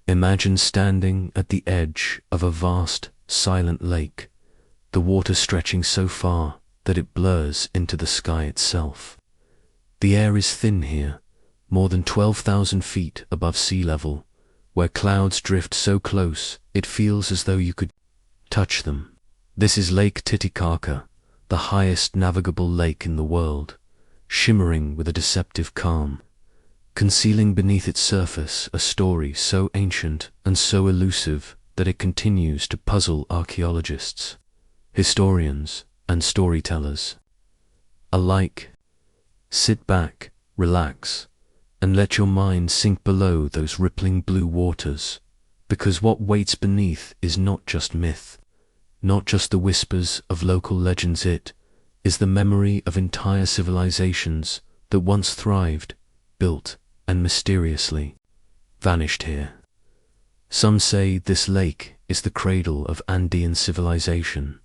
Imagine standing at the edge of a vast, silent lake, the water stretching so far that it blurs into the sky itself. The air is thin here, more than 12,000 feet above sea level, where clouds drift so close it feels as though you could touch them. This is Lake Titicaca, the highest navigable lake in the world, shimmering with a deceptive calm, concealing beneath its surface a story so ancient and so elusive that it continues to puzzle archaeologists, historians, and storytellers alike. Sit back, relax, and let your mind sink below those rippling blue waters, because what waits beneath is not just myth, not just the whispers of local legends. It is the memory of entire civilizations that once thrived, built, and mysteriously vanished here. Some say this lake is the cradle of Andean civilization,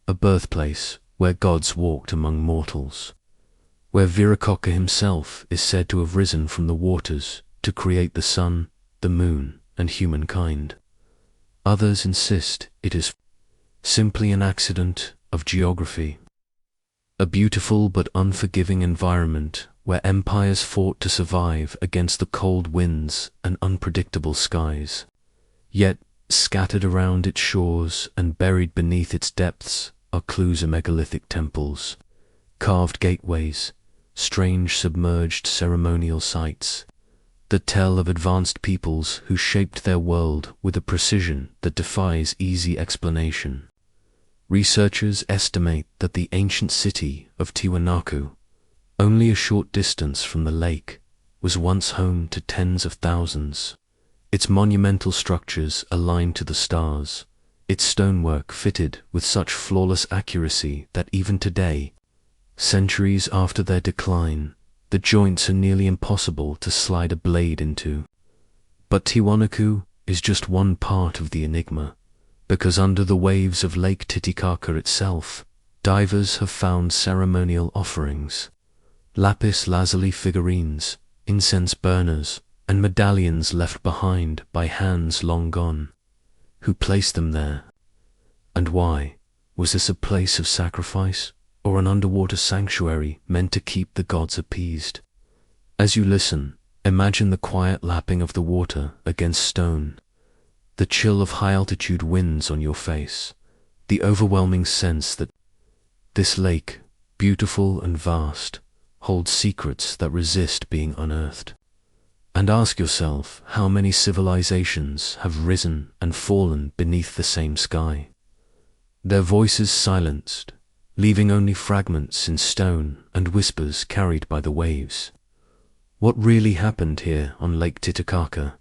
a birthplace where gods walked among mortals, where Viracocha himself is said to have risen from the waters to create the sun, the moon, and humankind. Others insist it is simply an accident of geography, a beautiful but unforgiving environment where empires fought to survive against the cold winds and unpredictable skies. Yet, scattered around its shores and buried beneath its depths are clues of megalithic temples, carved gateways, strange submerged ceremonial sites that tell of advanced peoples who shaped their world with a precision that defies easy explanation. Researchers estimate that the ancient city of Tiwanaku, only a short distance from the lake, was once home to tens of thousands. Its monumental structures aligned to the stars, its stonework fitted with such flawless accuracy that even today, centuries after their decline, the joints are nearly impossible to slide a blade into. But Tiwanaku is just one part of the enigma, because under the waves of Lake Titicaca itself, divers have found ceremonial offerings, lapis lazuli figurines, incense burners, and medallions left behind by hands long gone. Who placed them there? And why? Was this a place of sacrifice, or an underwater sanctuary meant to keep the gods appeased? As you listen, imagine the quiet lapping of the water against stone, the chill of high-altitude winds on your face, the overwhelming sense that this lake, beautiful and vast, holds secrets that resist being unearthed. And ask yourself how many civilizations have risen and fallen beneath the same sky, their voices silenced, leaving only fragments in stone and whispers carried by the waves. What really happened here on Lake Titicaca,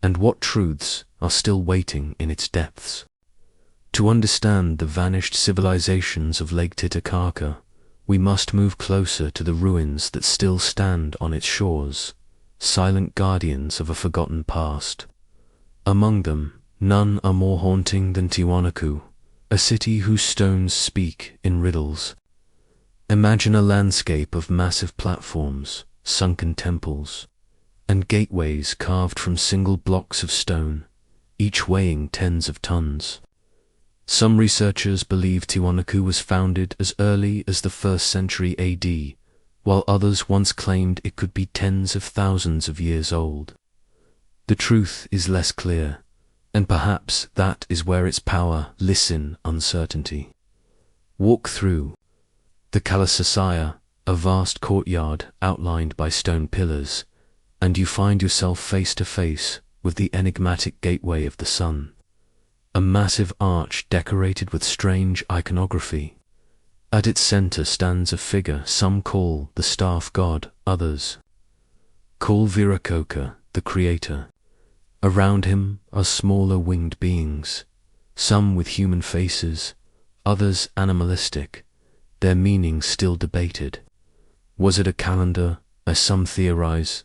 and what truths are still waiting in its depths? To understand the vanished civilizations of Lake Titicaca, we must move closer to the ruins that still stand on its shores, silent guardians of a forgotten past. Among them, none are more haunting than Tiwanaku, a city whose stones speak in riddles. Imagine a landscape of massive platforms, sunken temples, and gateways carved from single blocks of stone, each weighing tens of tons. Some researchers believe Tiwanaku was founded as early as the 1st century AD, while others once claimed it could be tens of thousands of years old. The truth is less clear, and perhaps that is where its power lies in uncertainty. Walk through the kollus, a vast courtyard outlined by stone pillars, and you find yourself face to face with the enigmatic gateway of the sun, a massive arch decorated with strange iconography. At its center stands a figure some call the staff god, others call Viracocha, the creator. Around him are smaller winged beings, some with human faces, others animalistic, their meaning still debated. Was it a calendar, as some theorize,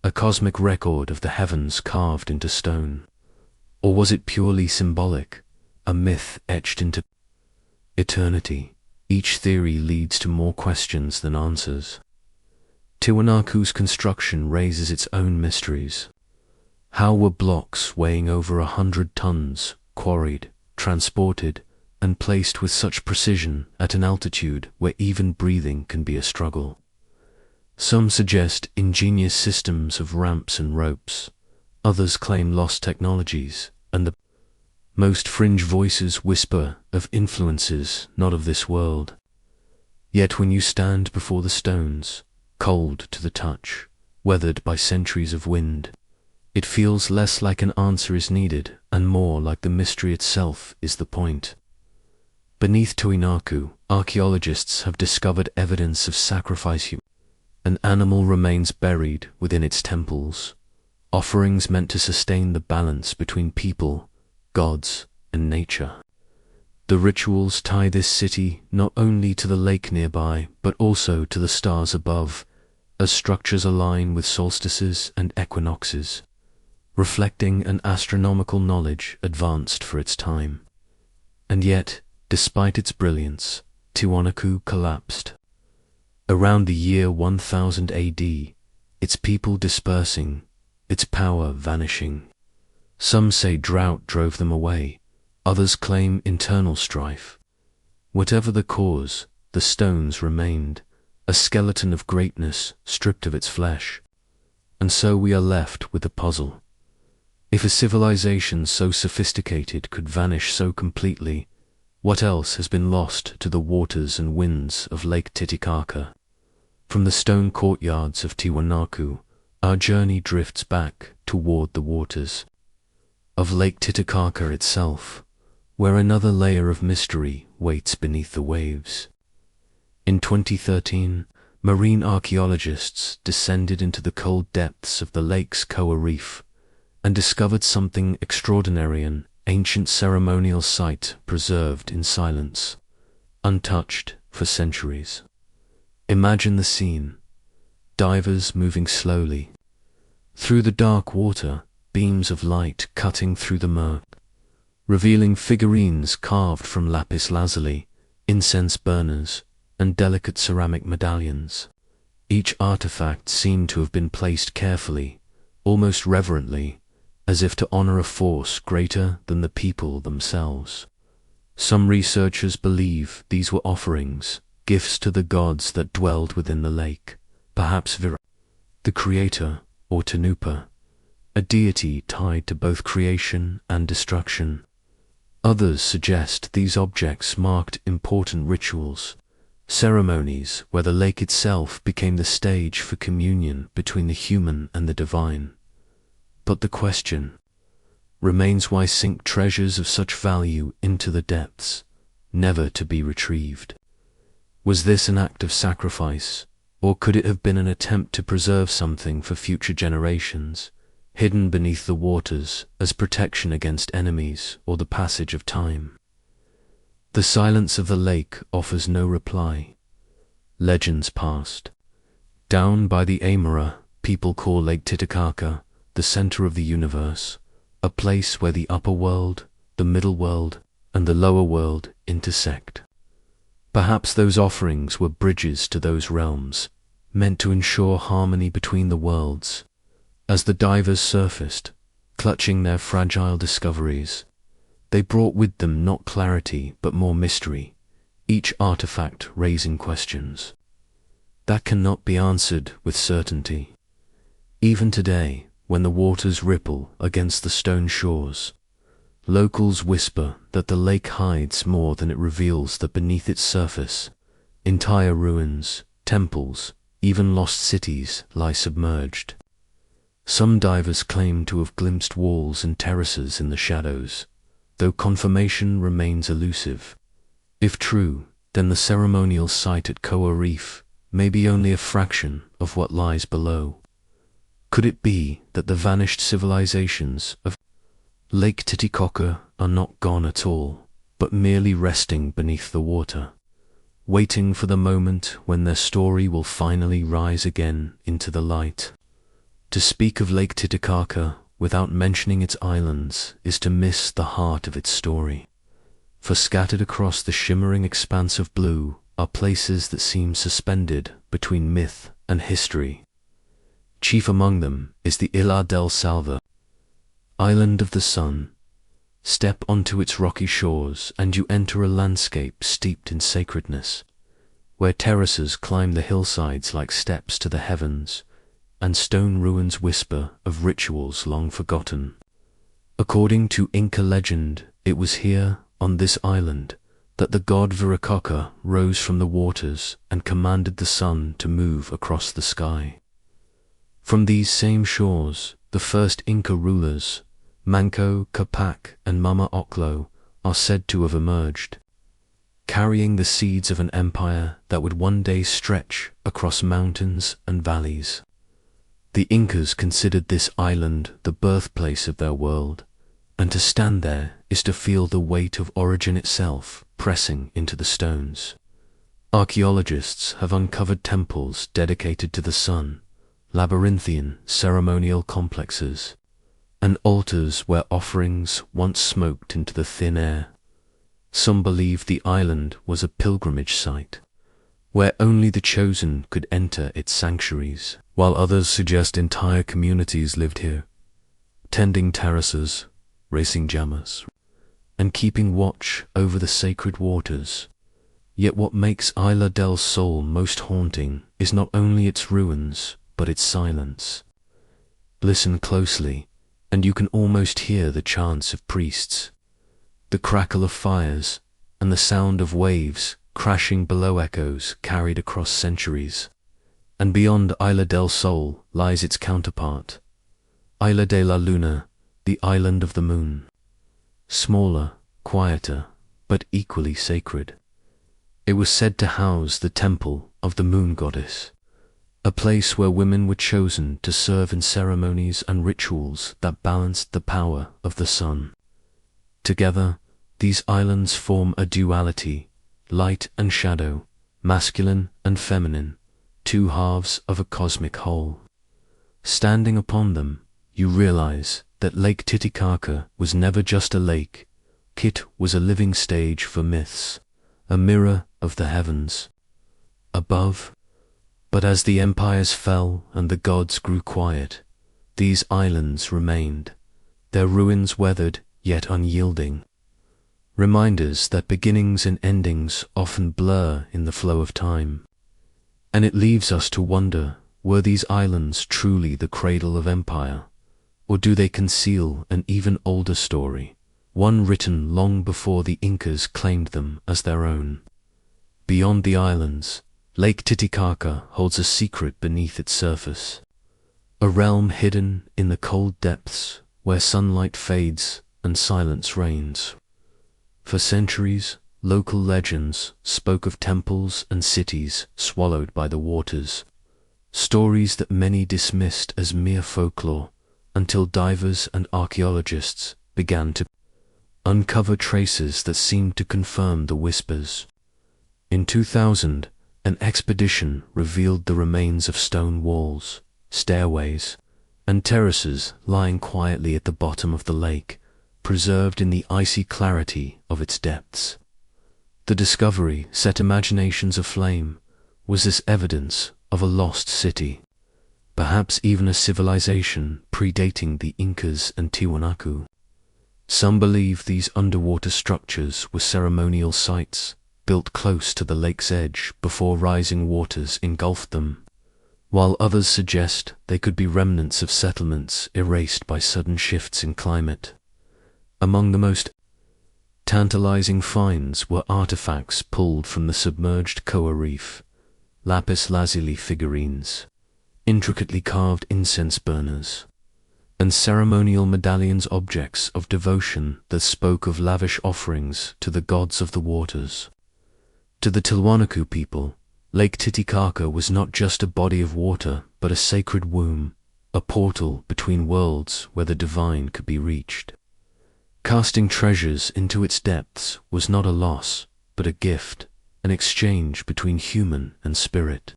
a cosmic record of the heavens carved into stone? Or was it purely symbolic, a myth etched into eternity? Each theory leads to more questions than answers. Tiwanaku's construction raises its own mysteries. How were blocks weighing over 100 tons quarried, transported, and placed with such precision at an altitude where even breathing can be a struggle? Some suggest ingenious systems of ramps and ropes. Others claim lost technologies, and the most fringe voices whisper of influences not of this world. Yet when you stand before the stones, cold to the touch, weathered by centuries of wind, it feels less like an answer is needed and more like the mystery itself is the point. Beneath Tiwanaku, archaeologists have discovered evidence of sacrifice. An animal remains buried within its temples, offerings meant to sustain the balance between people, gods, and nature. The rituals tie this city not only to the lake nearby, but also to the stars above, as structures align with solstices and equinoxes, reflecting an astronomical knowledge advanced for its time. And yet, despite its brilliance, Tiwanaku collapsed. Around the year 1000 AD, its people dispersing, its power vanishing. Some say drought drove them away, others claim internal strife. Whatever the cause, the stones remained, a skeleton of greatness stripped of its flesh. And so we are left with the puzzle. If a civilization so sophisticated could vanish so completely, what else has been lost to the waters and winds of Lake Titicaca? From the stone courtyards of Tiwanaku, our journey drifts back toward the waters of Lake Titicaca itself, where another layer of mystery waits beneath the waves. In 2013, marine archaeologists descended into the cold depths of the lake's Koa Reef and discovered something extraordinary: an ancient ceremonial site preserved in silence, untouched for centuries. Imagine the scene: divers moving slowly through the dark water, beams of light cutting through the murk, revealing figurines carved from lapis lazuli, incense burners, and delicate ceramic medallions. Each artifact seemed to have been placed carefully, almost reverently, as if to honor a force greater than the people themselves. Some researchers believe these were offerings, gifts to the gods that dwelled within the lake, perhaps Viracocha, the creator, or Tanupa, a deity tied to both creation and destruction. Others suggest these objects marked important rituals, ceremonies where the lake itself became the stage for communion between the human and the divine. But the question remains: why sink treasures of such value into the depths, never to be retrieved? Was this an act of sacrifice, or could it have been an attempt to preserve something for future generations, hidden beneath the waters as protection against enemies or the passage of time? The silence of the lake offers no reply. Legends passed. Down by the Amara, people call Lake Titicaca the center of the universe, a place where the upper world, the middle world, and the lower world intersect. Perhaps those offerings were bridges to those realms, meant to ensure harmony between the worlds. As the divers surfaced, clutching their fragile discoveries, they brought with them not clarity but more mystery, each artifact raising questions that cannot be answered with certainty. Even today, when the waters ripple against the stone shores, locals whisper that the lake hides more than it reveals, that beneath its surface, entire ruins, temples, even lost cities lie submerged. Some divers claim to have glimpsed walls and terraces in the shadows, though confirmation remains elusive. If true, then the ceremonial site at Koa Reef may be only a fraction of what lies below. Could it be that the vanished civilizations of Lake Titicaca are not gone at all, but merely resting beneath the water, waiting for the moment when their story will finally rise again into the light? To speak of Lake Titicaca without mentioning its islands is to miss the heart of its story. For scattered across the shimmering expanse of blue are places that seem suspended between myth and history. Chief among them is the Isla del Salva, Island of the Sun. Step onto its rocky shores and you enter a landscape steeped in sacredness, where terraces climb the hillsides like steps to the heavens, and stone ruins whisper of rituals long forgotten. According to Inca legend, it was here, on this island, that the god Viracocha rose from the waters and commanded the sun to move across the sky. From these same shores, the first Inca rulers, Manco Capac and Mama Oclo, are said to have emerged, carrying the seeds of an empire that would one day stretch across mountains and valleys. The Incas considered this island the birthplace of their world, and to stand there is to feel the weight of origin itself pressing into the stones. Archaeologists have uncovered temples dedicated to the sun, labyrinthian ceremonial complexes, and altars where offerings once smoked into the thin air. Some believe the island was a pilgrimage site, where only the chosen could enter its sanctuaries, while others suggest entire communities lived here, tending terraces, racing llamas, and keeping watch over the sacred waters. Yet what makes Isla del Sol most haunting is not only its ruins, but its silence. Listen closely, and you can almost hear the chants of priests, the crackle of fires, and the sound of waves crashing below, echoes carried across centuries. And beyond Isla del Sol lies its counterpart, Isla de la Luna, the island of the moon. Smaller, quieter, but equally sacred. It was said to house the temple of the moon goddess, a place where women were chosen to serve in ceremonies and rituals that balanced the power of the sun. Together, these islands form a duality, light and shadow, masculine and feminine, two halves of a cosmic whole. Standing upon them, you realize that Lake Titicaca was never just a lake. It was a living stage for myths, a mirror of the heavens above. But as the empires fell and the gods grew quiet, these islands remained, their ruins weathered yet unyielding. Reminders that beginnings and endings often blur in the flow of time. And it leaves us to wonder, were these islands truly the cradle of empire? Or do they conceal an even older story, one written long before the Incas claimed them as their own? Beyond the islands, Lake Titicaca holds a secret beneath its surface, a realm hidden in the cold depths where sunlight fades and silence reigns. For centuries, local legends spoke of temples and cities swallowed by the waters, stories that many dismissed as mere folklore, until divers and archaeologists began to uncover traces that seemed to confirm the whispers. In 2000, an expedition revealed the remains of stone walls, stairways, and terraces lying quietly at the bottom of the lake, preserved in the icy clarity of its depths. The discovery set imaginations aflame. Was this evidence of a lost city? Perhaps even a civilization predating the Incas and Tiwanaku. Some believe these underwater structures were ceremonial sites, built close to the lake's edge before rising waters engulfed them, while others suggest they could be remnants of settlements erased by sudden shifts in climate. Among the most tantalizing finds were artifacts pulled from the submerged Koa reef, lapis lazuli figurines, intricately carved incense burners, and ceremonial medallions, objects of devotion that spoke of lavish offerings to the gods of the waters. To the Tiwanaku people, Lake Titicaca was not just a body of water, but a sacred womb, a portal between worlds where the divine could be reached. Casting treasures into its depths was not a loss, but a gift, an exchange between human and spirit.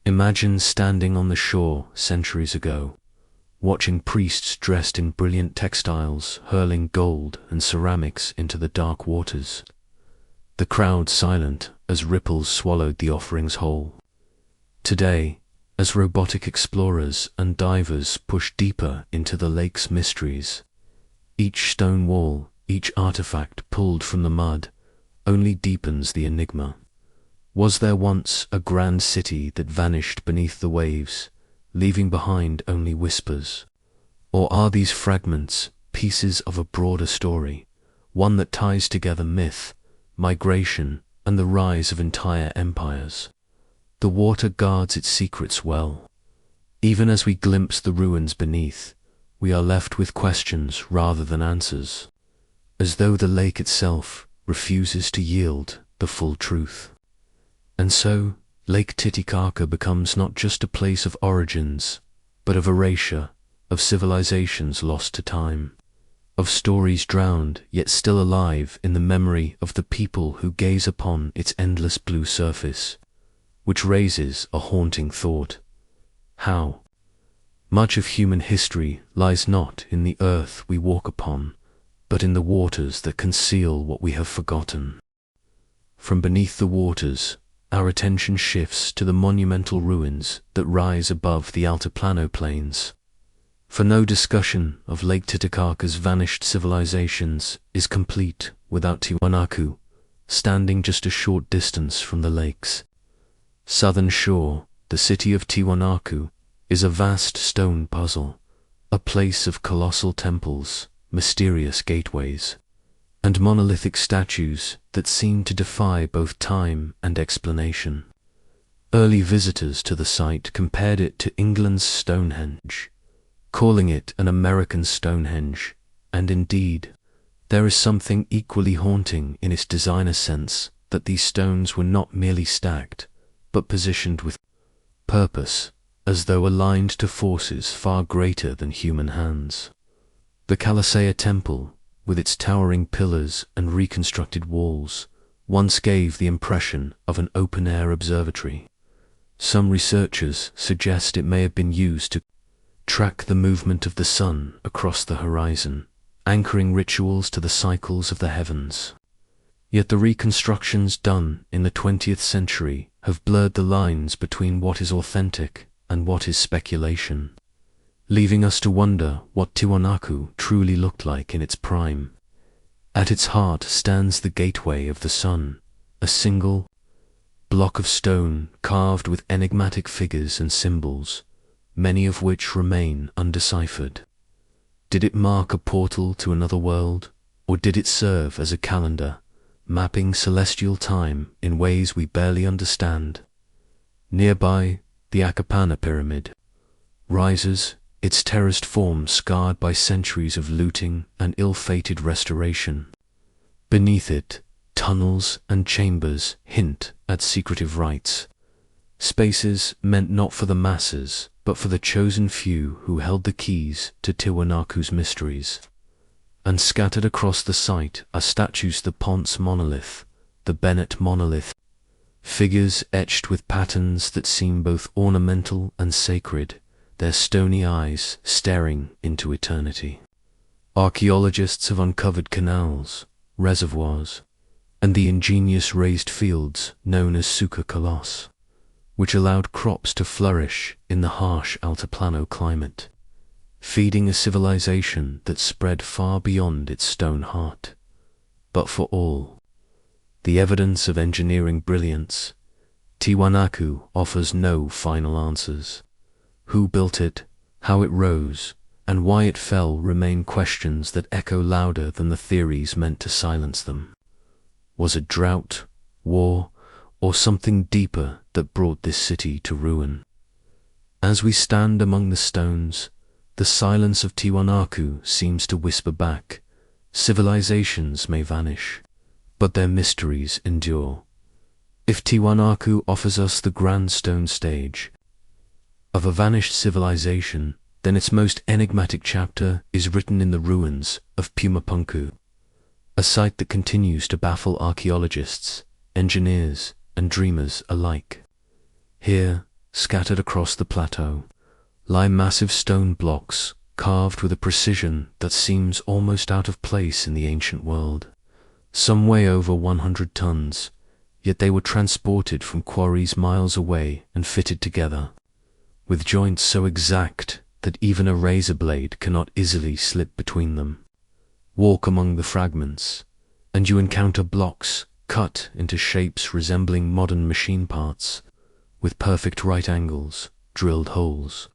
Imagine standing on the shore centuries ago, watching priests dressed in brilliant textiles hurling gold and ceramics into the dark waters, the crowd silent as ripples swallowed the offerings whole. Today, as robotic explorers and divers push deeper into the lake's mysteries, Each stone wall, each artifact pulled from the mud, only deepens the enigma. Was there once a grand city that vanished beneath the waves, leaving behind only whispers? Or are these fragments pieces of a broader story, one that ties together myth, migration, and the rise of entire empires? The water guards its secrets well. Even as we glimpse the ruins beneath, we are left with questions rather than answers, as though the lake itself refuses to yield the full truth. And so, Lake Titicaca becomes not just a place of origins, but of erasure, of civilizations lost to time, of stories drowned yet still alive in the memory of the people who gaze upon its endless blue surface, which raises a haunting thought. How much of human history lies not in the earth we walk upon, but in the waters that conceal what we have forgotten? From beneath the waters, our attention shifts to the monumental ruins that rise above the altiplano plains. For no discussion of Lake Titicaca's vanished civilizations is complete without Tiwanaku, standing just a short distance from the lake's southern shore. The city of Tiwanaku is a vast stone puzzle, a place of colossal temples, mysterious gateways, and monolithic statues that seem to defy both time and explanation. Early visitors to the site compared it to England's Stonehenge, calling it an American Stonehenge, and indeed, there is something equally haunting in its designer sense that these stones were not merely stacked, but positioned with purpose, as though aligned to forces far greater than human hands. The Kalasaya Temple, with its towering pillars and reconstructed walls, once gave the impression of an open-air observatory. Some researchers suggest it may have been used to track the movement of the sun across the horizon, anchoring rituals to the cycles of the heavens. Yet the reconstructions done in the 20th century have blurred the lines between what is authentic and what is speculation, leaving us to wonder what Tiwanaku truly looked like in its prime. At its heart stands the Gateway of the Sun, a single block of stone carved with enigmatic figures and symbols, many of which remain undeciphered. Did it mark a portal to another world, or did it serve as a calendar, mapping celestial time in ways we barely understand? Nearby, the Akapana Pyramid rises, its terraced form scarred by centuries of looting and ill-fated restoration. Beneath it, tunnels and chambers hint at secretive rites, spaces meant not for the masses, but for the chosen few who held the keys to Tiwanaku's mysteries. And scattered across the site are statues: the Ponce monolith, the Bennett monolith, figures etched with patterns that seem both ornamental and sacred, their stony eyes staring into eternity. Archaeologists have uncovered canals, reservoirs, and the ingenious raised fields known as suka kollus, which allowed crops to flourish in the harsh altiplano climate, feeding a civilization that spread far beyond its stone heart. But for all the evidence of engineering brilliance, Tiwanaku offers no final answers. Who built it, how it rose, and why it fell remain questions that echo louder than the theories meant to silence them. Was it drought, war, or something deeper that brought this city to ruin? As we stand among the stones, the silence of Tiwanaku seems to whisper back, civilizations may vanish, but their mysteries endure. If Tiwanaku offers us the grand stone stage of a vanished civilization, then its most enigmatic chapter is written in the ruins of Pumapunku, a site that continues to baffle archaeologists, engineers, and dreamers alike. Here, scattered across the plateau, lie massive stone blocks carved with a precision that seems almost out of place in the ancient world. Some weigh over 100 tons, yet they were transported from quarries miles away and fitted together, with joints so exact that even a razor blade cannot easily slip between them. Walk among the fragments, and you encounter blocks cut into shapes resembling modern machine parts, with perfect right angles, drilled holes,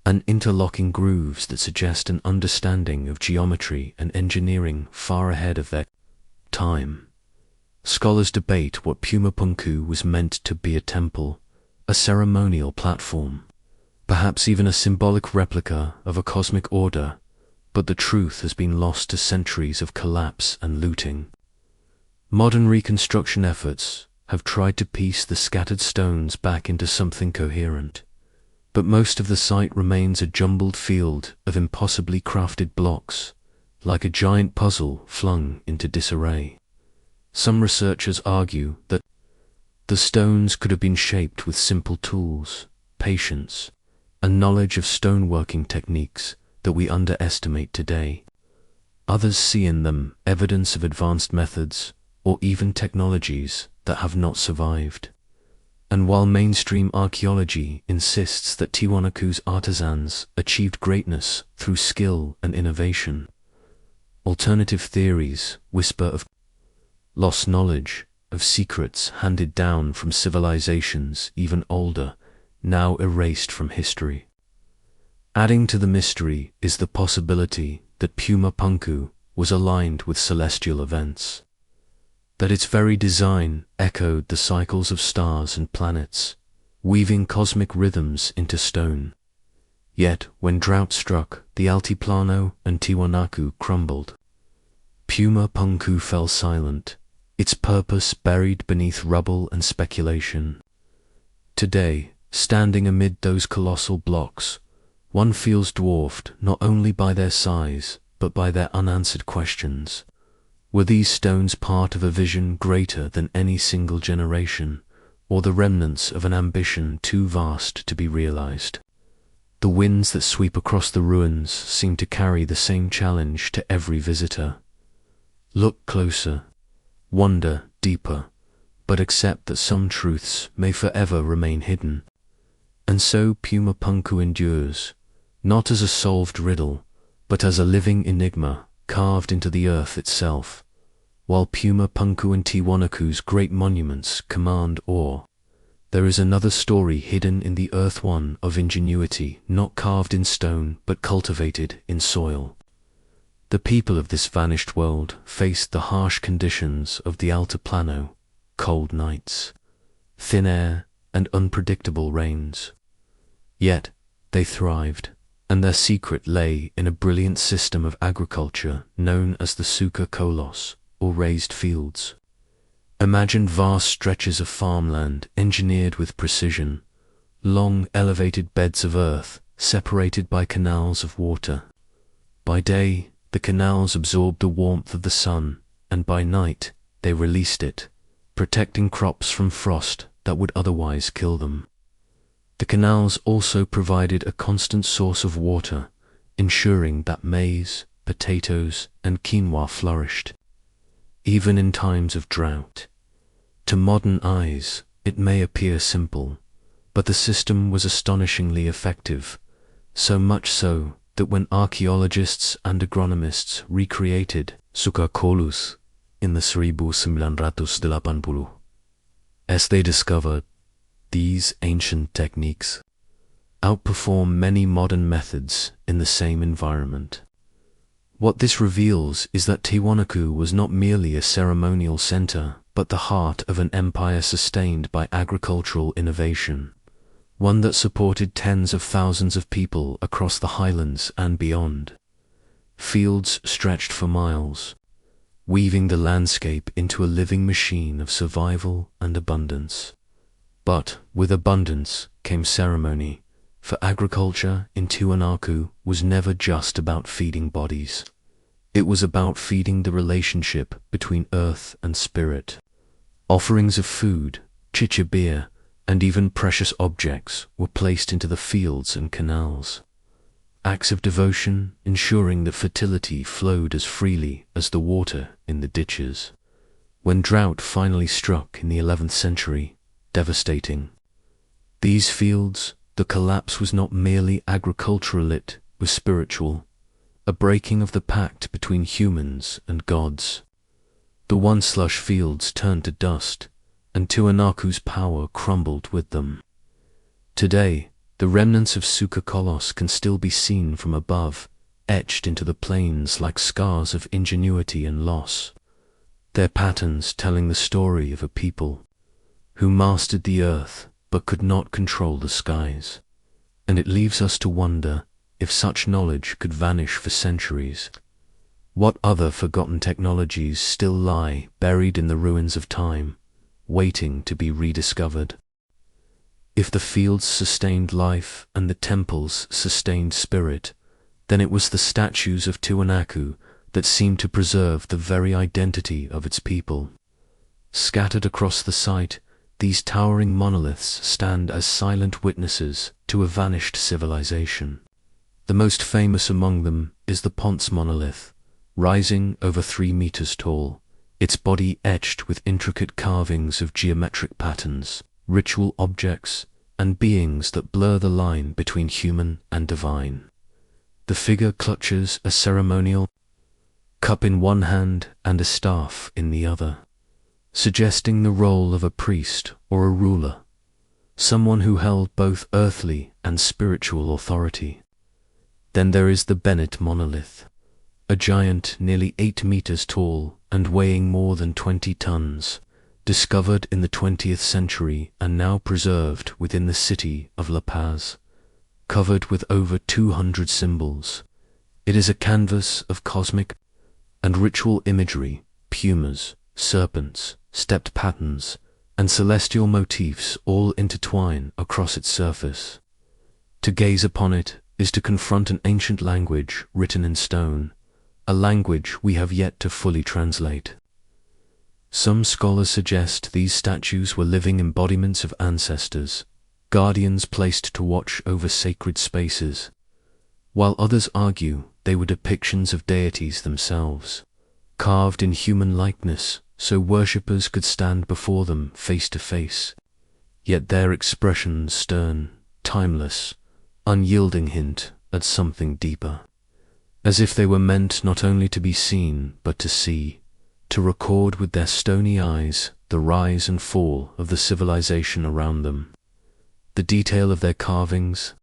and interlocking grooves that suggest an understanding of geometry and engineering far ahead of their time. Scholars debate what Pumapunku was meant to be: a temple, a ceremonial platform, perhaps even a symbolic replica of a cosmic order, but the truth has been lost to centuries of collapse and looting. Modern reconstruction efforts have tried to piece the scattered stones back into something coherent, but most of the site remains a jumbled field of impossibly crafted blocks, like a giant puzzle flung into disarray. Some researchers argue that the stones could have been shaped with simple tools, patience, and knowledge of stoneworking techniques that we underestimate today. Others see in them evidence of advanced methods or even technologies that have not survived. And while mainstream archaeology insists that Tiwanaku's artisans achieved greatness through skill and innovation, alternative theories whisper of lost knowledge, of secrets handed down from civilizations even older, now erased from history. Adding to the mystery is the possibility that Pumapunku was aligned with celestial events, that its very design echoed the cycles of stars and planets, weaving cosmic rhythms into stone. Yet, when drought struck, the Altiplano and Tiwanaku crumbled. Pumapunku fell silent, its purpose buried beneath rubble and speculation. Today, standing amid those colossal blocks, one feels dwarfed not only by their size, but by their unanswered questions. Were these stones part of a vision greater than any single generation, or the remnants of an ambition too vast to be realized? The winds that sweep across the ruins seem to carry the same challenge to every visitor. Look closer, wonder deeper, but accept that some truths may forever remain hidden. And so Pumapunku endures, not as a solved riddle, but as a living enigma carved into the earth itself. While Pumapunku and Tiwanaku's great monuments command awe, there is another story hidden in the earth, one of ingenuity, not carved in stone but cultivated in soil. The people of this vanished world faced the harsh conditions of the Altiplano: cold nights, thin air, and unpredictable rains. Yet they thrived, and their secret lay in a brilliant system of agriculture known as the suka kollus, or raised fields. Imagine vast stretches of farmland engineered with precision, long elevated beds of earth separated by canals of water. By day, the canals absorbed the warmth of the sun, and by night they released it, protecting crops from frost that would otherwise kill them. The canals also provided a constant source of water, ensuring that maize, potatoes, and quinoa flourished, even in times of drought. To modern eyes, it may appear simple, but the system was astonishingly effective, so much so that when archaeologists and agronomists recreated suka kollus in the 1980, as they discovered these ancient techniques outperform many modern methods in the same environment. What this reveals is that Tiwanaku was not merely a ceremonial center, but the heart of an empire sustained by agricultural innovation, one that supported tens of thousands of people across the highlands and beyond. Fields stretched for miles, weaving the landscape into a living machine of survival and abundance. But with abundance came ceremony, for agriculture in Tiwanaku was never just about feeding bodies. It was about feeding the relationship between earth and spirit. Offerings of food, chicha beer, and even precious objects were placed into the fields and canals. Acts of devotion ensuring that fertility flowed as freely as the water in the ditches. When drought finally struck in the 11th century, devastating these fields, the collapse was not merely agricultural, it was spiritual. a breaking of the pact between humans and gods. The once lush fields turned to dust, and Tiwanaku's power crumbled with them. Today, the remnants of suka kollus can still be seen from above, etched into the plains like scars of ingenuity and loss, their patterns telling the story of a people who mastered the earth but could not control the skies. And it leaves us to wonder, if such knowledge could vanish for centuries, what other forgotten technologies still lie buried in the ruins of time, waiting to be rediscovered? If the fields sustained life and the temples sustained spirit, then it was the statues of Tiwanaku that seemed to preserve the very identity of its people. Scattered across the site, these towering monoliths stand as silent witnesses to a vanished civilization. The most famous among them is the Ponce monolith, rising over 3 meters tall, its body etched with intricate carvings of geometric patterns, ritual objects, and beings that blur the line between human and divine. The figure clutches a ceremonial cup in one hand and a staff in the other, suggesting the role of a priest or a ruler, someone who held both earthly and spiritual authority. Then there is the Bennett monolith, a giant nearly 8 meters tall and weighing more than 20 tons, discovered in the 20th century and now preserved within the city of La Paz, covered with over 200 symbols. It is a canvas of cosmic and ritual imagery, pumas, serpents, stepped patterns, and celestial motifs all intertwine across its surface. To gaze upon it is to confront an ancient language written in stone, a language we have yet to fully translate. Some scholars suggest these statues were living embodiments of ancestors, guardians placed to watch over sacred spaces, while others argue they were depictions of deities themselves, carved in human likeness so worshippers could stand before them face to face, yet their expressions stern, timeless, unyielding hint at something deeper, as if they were meant not only to be seen but to see, to record with their stony eyes the rise and fall of the civilization around them. The detail of their carvings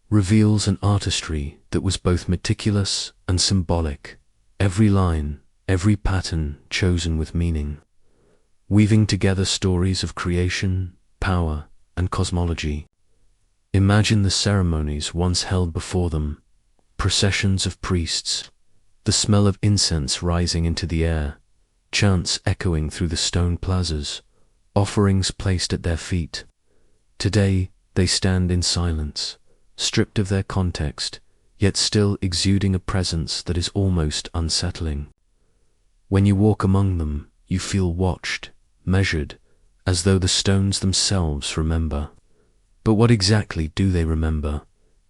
reveals an artistry that was both meticulous and symbolic, every line, every pattern chosen with meaning, weaving together stories of creation, power, and cosmology. Imagine the ceremonies once held before them, processions of priests, the smell of incense rising into the air, chants echoing through the stone plazas, offerings placed at their feet. Today they stand in silence, stripped of their context, yet still exuding a presence that is almost unsettling. When you walk among them, you feel watched, measured, as though the stones themselves remember. But what exactly do they remember,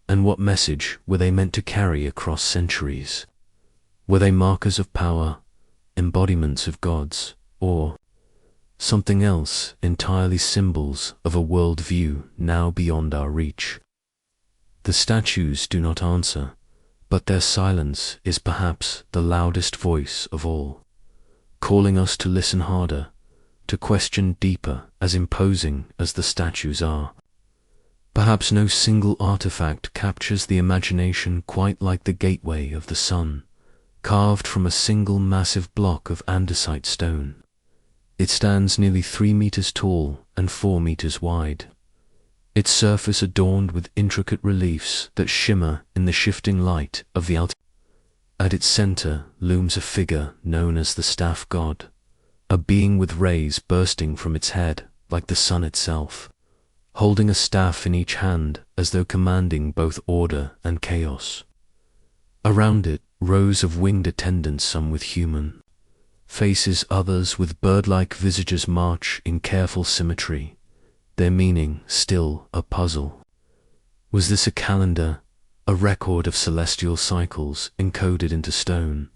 and what message were they meant to carry across centuries? Were they markers of power, embodiments of gods, or something else entirely, symbols of a world view now beyond our reach? The statues do not answer, but their silence is perhaps the loudest voice of all, calling us to listen harder, to question deeper, as imposing as the statues are. Perhaps no single artifact captures the imagination quite like the gateway of the sun, carved from a single massive block of andesite stone. It stands nearly 3 meters tall and 4 meters wide, its surface adorned with intricate reliefs that shimmer in the shifting light of the altitude. At its center looms a figure known as the staff god, a being with rays bursting from its head like the sun itself, holding a staff in each hand as though commanding both order and chaos. Around it, rows of winged attendants, some with human faces, others with bird-like visages, march in careful symmetry, their meaning still a puzzle. Was this a calendar, a record of celestial cycles encoded into stone?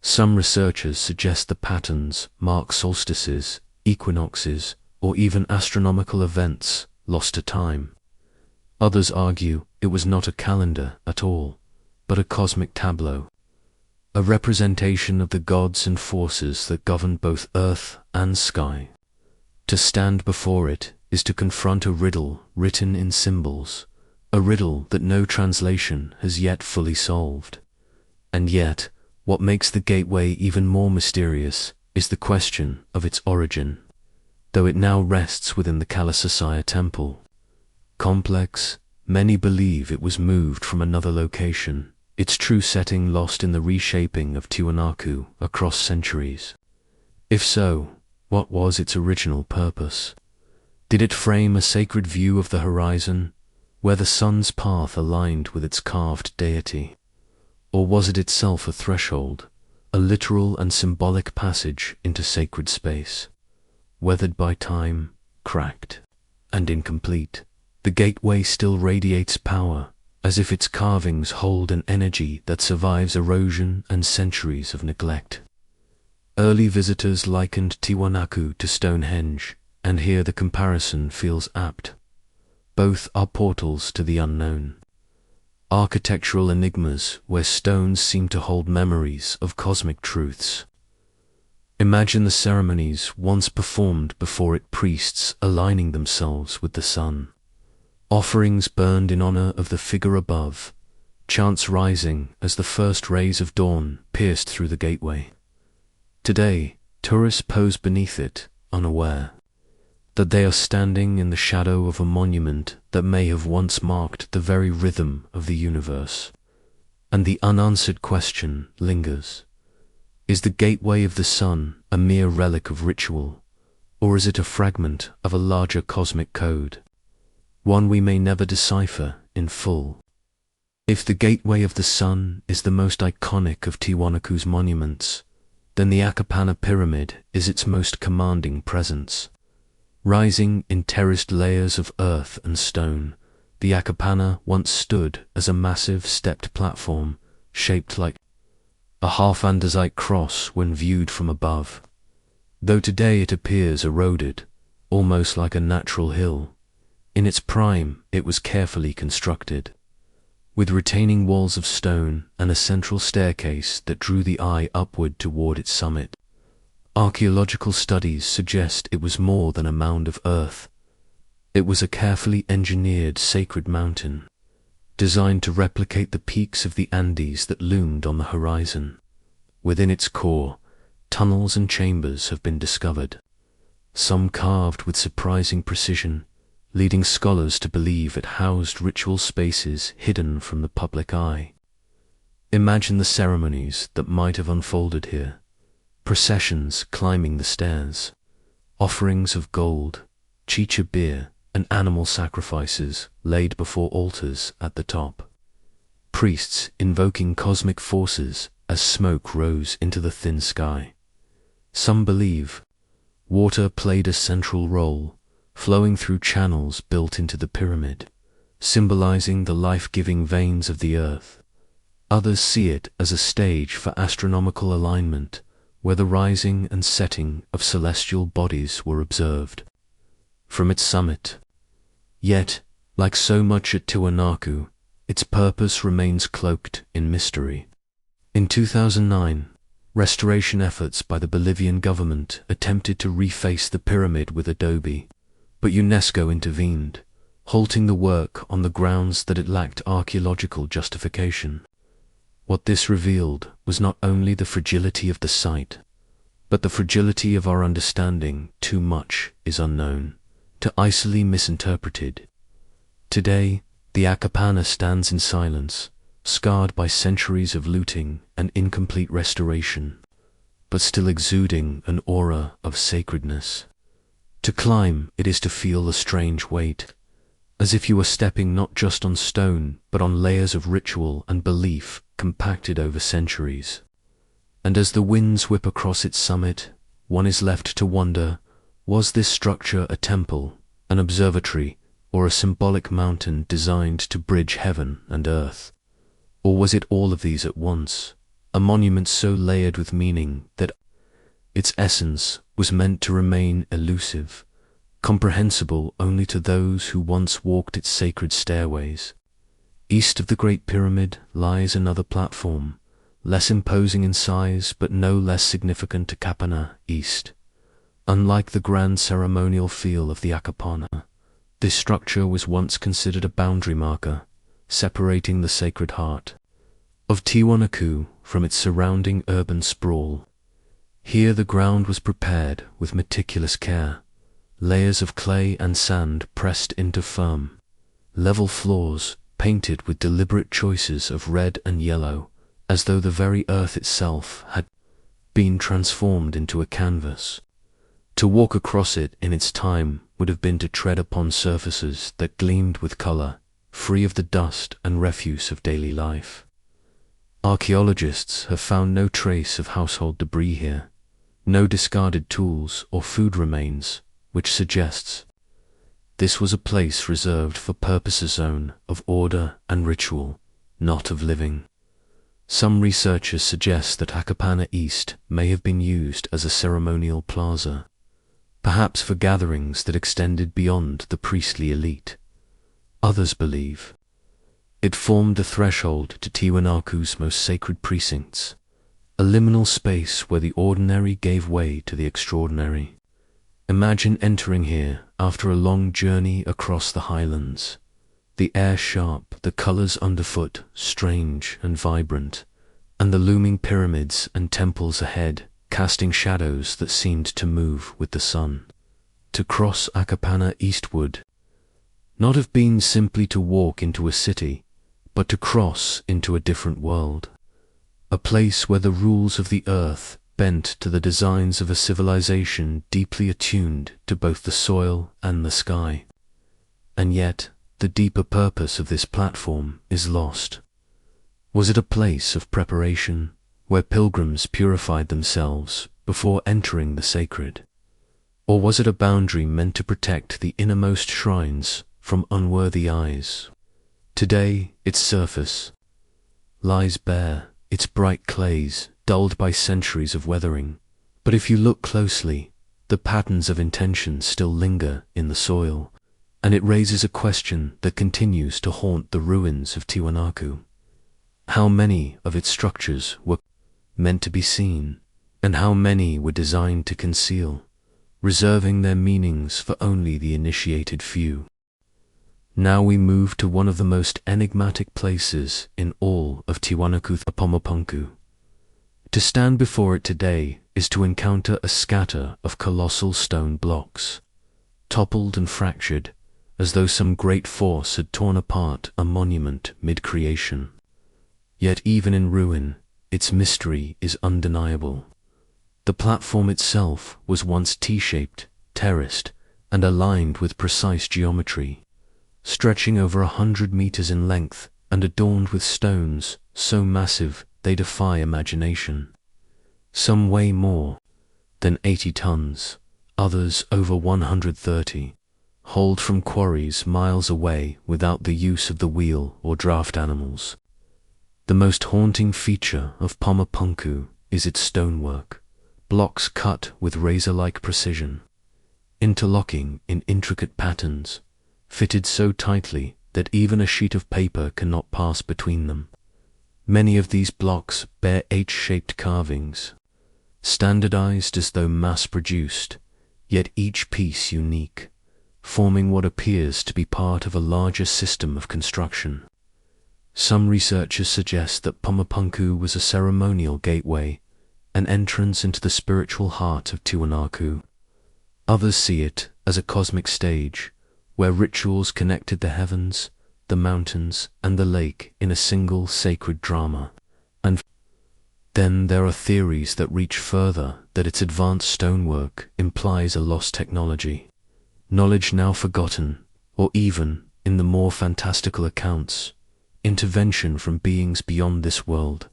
Some researchers suggest the patterns mark solstices, equinoxes, or even astronomical events lost to time. Others argue it was not a calendar at all, but a cosmic tableau, a representation of the gods and forces that govern both earth and sky. To stand before it is to confront a riddle written in symbols, a riddle that no translation has yet fully solved. And yet, what makes the gateway even more mysterious is the question of its origin. Though it now rests within the Kalasasaya temple complex, many believe it was moved from another location, its true setting lost in the reshaping of Tiwanaku across centuries. If so, what was its original purpose? Did it frame a sacred view of the horizon, where the sun's path aligned with its carved deity? Or was it itself a threshold, a literal and symbolic passage into sacred space? Weathered by time, cracked, and incomplete, the gateway still radiates power, as if its carvings hold an energy that survives erosion and centuries of neglect. Early visitors likened Tiwanaku to Stonehenge, and here the comparison feels apt. Both are portals to the unknown, architectural enigmas where stones seem to hold memories of cosmic truths. Imagine the ceremonies once performed before it, priests aligning themselves with the sun. Offerings burned in honor of the figure above, chants rising as the first rays of dawn pierced through the gateway. Today, tourists pose beneath it, unaware that they are standing in the shadow of a monument that may have once marked the very rhythm of the universe. And the unanswered question lingers. Is the gateway of the sun a mere relic of ritual, or is it a fragment of a larger cosmic code, one we may never decipher in full? If the gateway of the sun is the most iconic of Tiwanaku's monuments, then the Akapana pyramid is its most commanding presence. Rising in terraced layers of earth and stone, the Akapana once stood as a massive stepped platform shaped like a half-andesite cross when viewed from above. Though today it appears eroded, almost like a natural hill, in its prime it was carefully constructed, with retaining walls of stone and a central staircase that drew the eye upward toward its summit. Archaeological studies suggest it was more than a mound of earth. It was a carefully engineered sacred mountain, designed to replicate the peaks of the Andes that loomed on the horizon. Within its core, tunnels and chambers have been discovered, some carved with surprising precision, leading scholars to believe it housed ritual spaces hidden from the public eye. Imagine the ceremonies that might have unfolded here. Processions climbing the stairs, offerings of gold, chicha beer, and animal sacrifices laid before altars at the top. Priests invoking cosmic forces as smoke rose into the thin sky. Some believe water played a central role, flowing through channels built into the pyramid, symbolizing the life-giving veins of the earth. Others see it as a stage for astronomical alignment, where the rising and setting of celestial bodies were observed from its summit. Yet, like so much at Tiwanaku, its purpose remains cloaked in mystery. In 2009, restoration efforts by the Bolivian government attempted to reface the pyramid with adobe, but UNESCO intervened, halting the work on the grounds that it lacked archaeological justification. What this revealed was not only the fragility of the site, but the fragility of our understanding. Too much is unknown, too easily misinterpreted. Today, the Akapana stands in silence, scarred by centuries of looting and incomplete restoration, but still exuding an aura of sacredness. To climb it is to feel a strange weight, as if you were stepping not just on stone, but on layers of ritual and belief compacted over centuries. And as the winds whip across its summit, one is left to wonder, was this structure a temple, an observatory, or a symbolic mountain designed to bridge heaven and earth? Or was it all of these at once, a monument so layered with meaning that its essence was meant to remain elusive, comprehensible only to those who once walked its sacred stairways? East of the Great Pyramid lies another platform, less imposing in size but no less significant to Kapana East. Unlike the grand ceremonial feel of the Akapana, this structure was once considered a boundary marker, separating the Sacred Heart of Tiwanaku from its surrounding urban sprawl. Here the ground was prepared with meticulous care, layers of clay and sand pressed into firm, level floors painted with deliberate choices of red and yellow, as though the very earth itself had been transformed into a canvas. To walk across it in its time would have been to tread upon surfaces that gleamed with color, free of the dust and refuse of daily life. Archaeologists have found no trace of household debris here, no discarded tools or food remains, which suggests this was a place reserved for purposes own of order and ritual, not of living. Some researchers suggest that Akapana East may have been used as a ceremonial plaza, perhaps for gatherings that extended beyond the priestly elite. Others believe it formed the threshold to Tiwanaku's most sacred precincts, a liminal space where the ordinary gave way to the extraordinary. Imagine entering here after a long journey across the highlands. The air sharp, the colors underfoot strange and vibrant, and the looming pyramids and temples ahead casting shadows that seemed to move with the sun. To cross Akapana eastward not have been simply to walk into a city, but to cross into a different world, a place where the rules of the earth bent to the designs of a civilization deeply attuned to both the soil and the sky. And yet, the deeper purpose of this platform is lost. Was it a place of preparation, where pilgrims purified themselves before entering the sacred? Or was it a boundary meant to protect the innermost shrines from unworthy eyes? Today, its surface lies bare, its bright clays dulled by centuries of weathering. But if you look closely, the patterns of intention still linger in the soil, and it raises a question that continues to haunt the ruins of Tiwanaku. How many of its structures were meant to be seen, and how many were designed to conceal, reserving their meanings for only the initiated few? Now we move to one of the most enigmatic places in all of Tiwanaku, Pomopunku. To stand before it today is to encounter a scatter of colossal stone blocks, toppled and fractured, as though some great force had torn apart a monument mid-creation. Yet even in ruin, its mystery is undeniable. The platform itself was once T-shaped, terraced, and aligned with precise geometry, stretching over 100 meters in length and adorned with stones so massive they defy imagination. Some weigh more than 80 tons, others over 130, hauled from quarries miles away without the use of the wheel or draft animals. The most haunting feature of Pomopunku is its stonework, blocks cut with razor-like precision, interlocking in intricate patterns, fitted so tightly that even a sheet of paper cannot pass between them. Many of these blocks bear H-shaped carvings, standardized as though mass-produced, yet each piece unique, forming what appears to be part of a larger system of construction. Some researchers suggest that Pomopunku was a ceremonial gateway, an entrance into the spiritual heart of Tiwanaku. Others see it as a cosmic stage, where rituals connected the heavens, the mountains, and the lake in a single sacred drama. And then there are theories that reach further, that its advanced stonework implies a lost technology, knowledge now forgotten, or even, in the more fantastical accounts, intervention from beings beyond this world.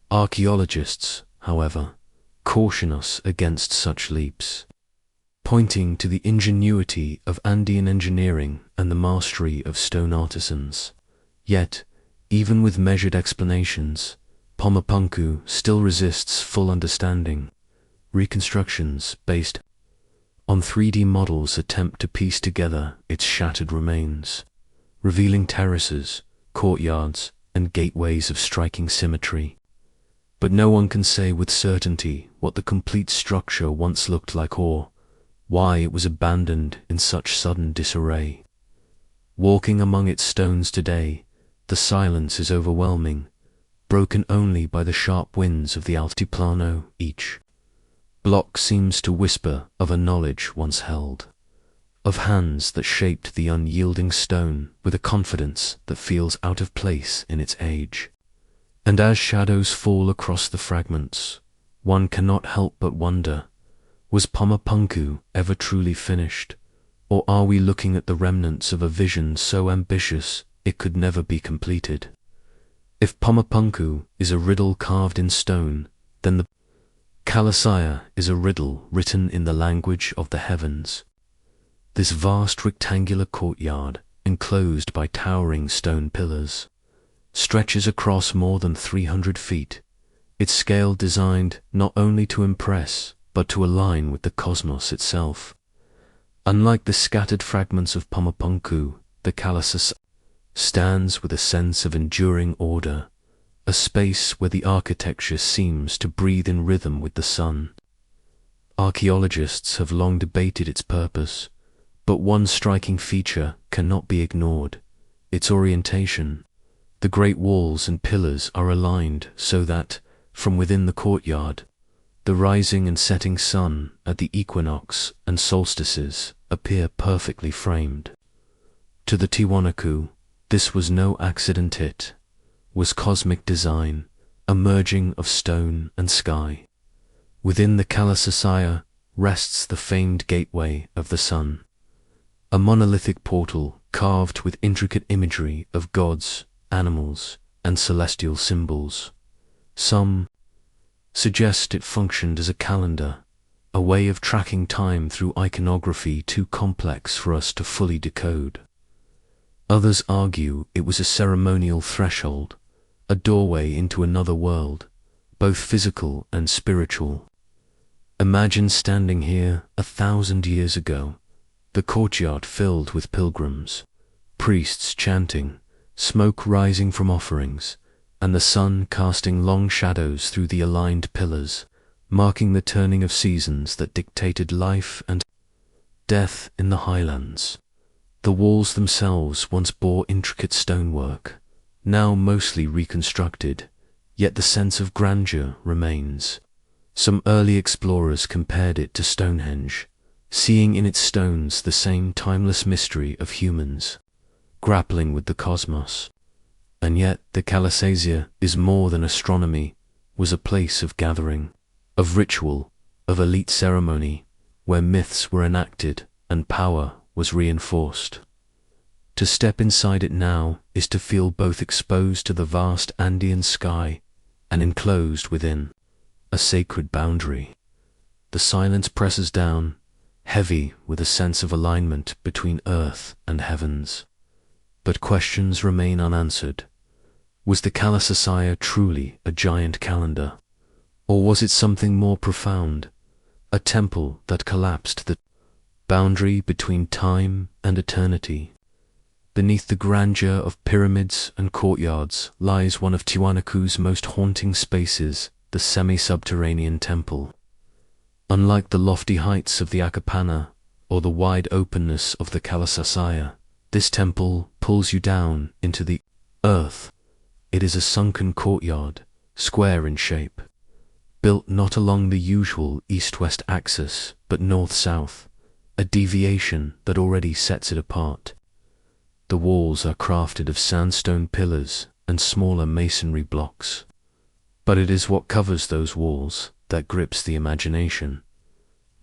Archaeologists, however, caution us against such leaps, pointing to the ingenuity of Andean engineering and the mastery of stone artisans. Yet, even with measured explanations, Pomopunku still resists full understanding. Reconstructions based on 3D models attempt to piece together its shattered remains, revealing terraces, courtyards, and gateways of striking symmetry. But no one can say with certainty what the complete structure once looked like or why it was abandoned in such sudden disarray. Walking among its stones today, the silence is overwhelming, broken only by the sharp winds of the altiplano. Each block seems to whisper of a knowledge once held, of hands that shaped the unyielding stone with a confidence that feels out of place in its age. And as shadows fall across the fragments, one cannot help but wonder, was Pumapunku ever truly finished, or are we looking at the remnants of a vision so ambitious it could never be completed? If Pumapunku is a riddle carved in stone, then the Kalasaya is a riddle written in the language of the heavens. This vast rectangular courtyard, enclosed by towering stone pillars, stretches across more than 300 feet, its scale designed not only to impress, but to align with the cosmos itself. Unlike the scattered fragments of Pumapunku, the Kalasaya stands with a sense of enduring order, a space where the architecture seems to breathe in rhythm with the sun. Archaeologists have long debated its purpose, but one striking feature cannot be ignored: its orientation. The great walls and pillars are aligned so that, from within the courtyard, the rising and setting sun at the equinox and solstices appear perfectly framed. To the Tiwanaku, this was no accident, it was cosmic design, a merging of stone and sky. Within the Kalasaya rests the famed gateway of the sun, a monolithic portal carved with intricate imagery of gods, animals, and celestial symbols. Some suggest it functioned as a calendar, a way of tracking time through iconography too complex for us to fully decode. Others argue it was a ceremonial threshold, a doorway into another world, both physical and spiritual. Imagine standing here 1,000 years ago, the courtyard filled with pilgrims, priests chanting, smoke rising from offerings, and the sun casting long shadows through the aligned pillars, marking the turning of seasons that dictated life and death in the highlands. The walls themselves once bore intricate stonework, now mostly reconstructed, yet the sense of grandeur remains. Some early explorers compared it to Stonehenge, seeing in its stones the same timeless mystery of humans grappling with the cosmos. And yet the Kalasaya is more than astronomy, was a place of gathering, of ritual, of elite ceremony, where myths were enacted and power was reinforced. To step inside it now is to feel both exposed to the vast Andean sky and enclosed within a sacred boundary. The silence presses down, heavy with a sense of alignment between earth and heavens. But questions remain unanswered. Was the Kalasaya truly a giant calendar? Or was it something more profound, a temple that collapsed the boundary between time and eternity? Beneath the grandeur of pyramids and courtyards lies one of Tiwanaku's most haunting spaces, the semi-subterranean temple. Unlike the lofty heights of the Akapana or the wide openness of the Kalasaya, this temple pulls you down into the earth. It is a sunken courtyard, square in shape, built not along the usual east-west axis, but north-south, a deviation that already sets it apart. The walls are crafted of sandstone pillars and smaller masonry blocks. But it is what covers those walls that grips the imagination.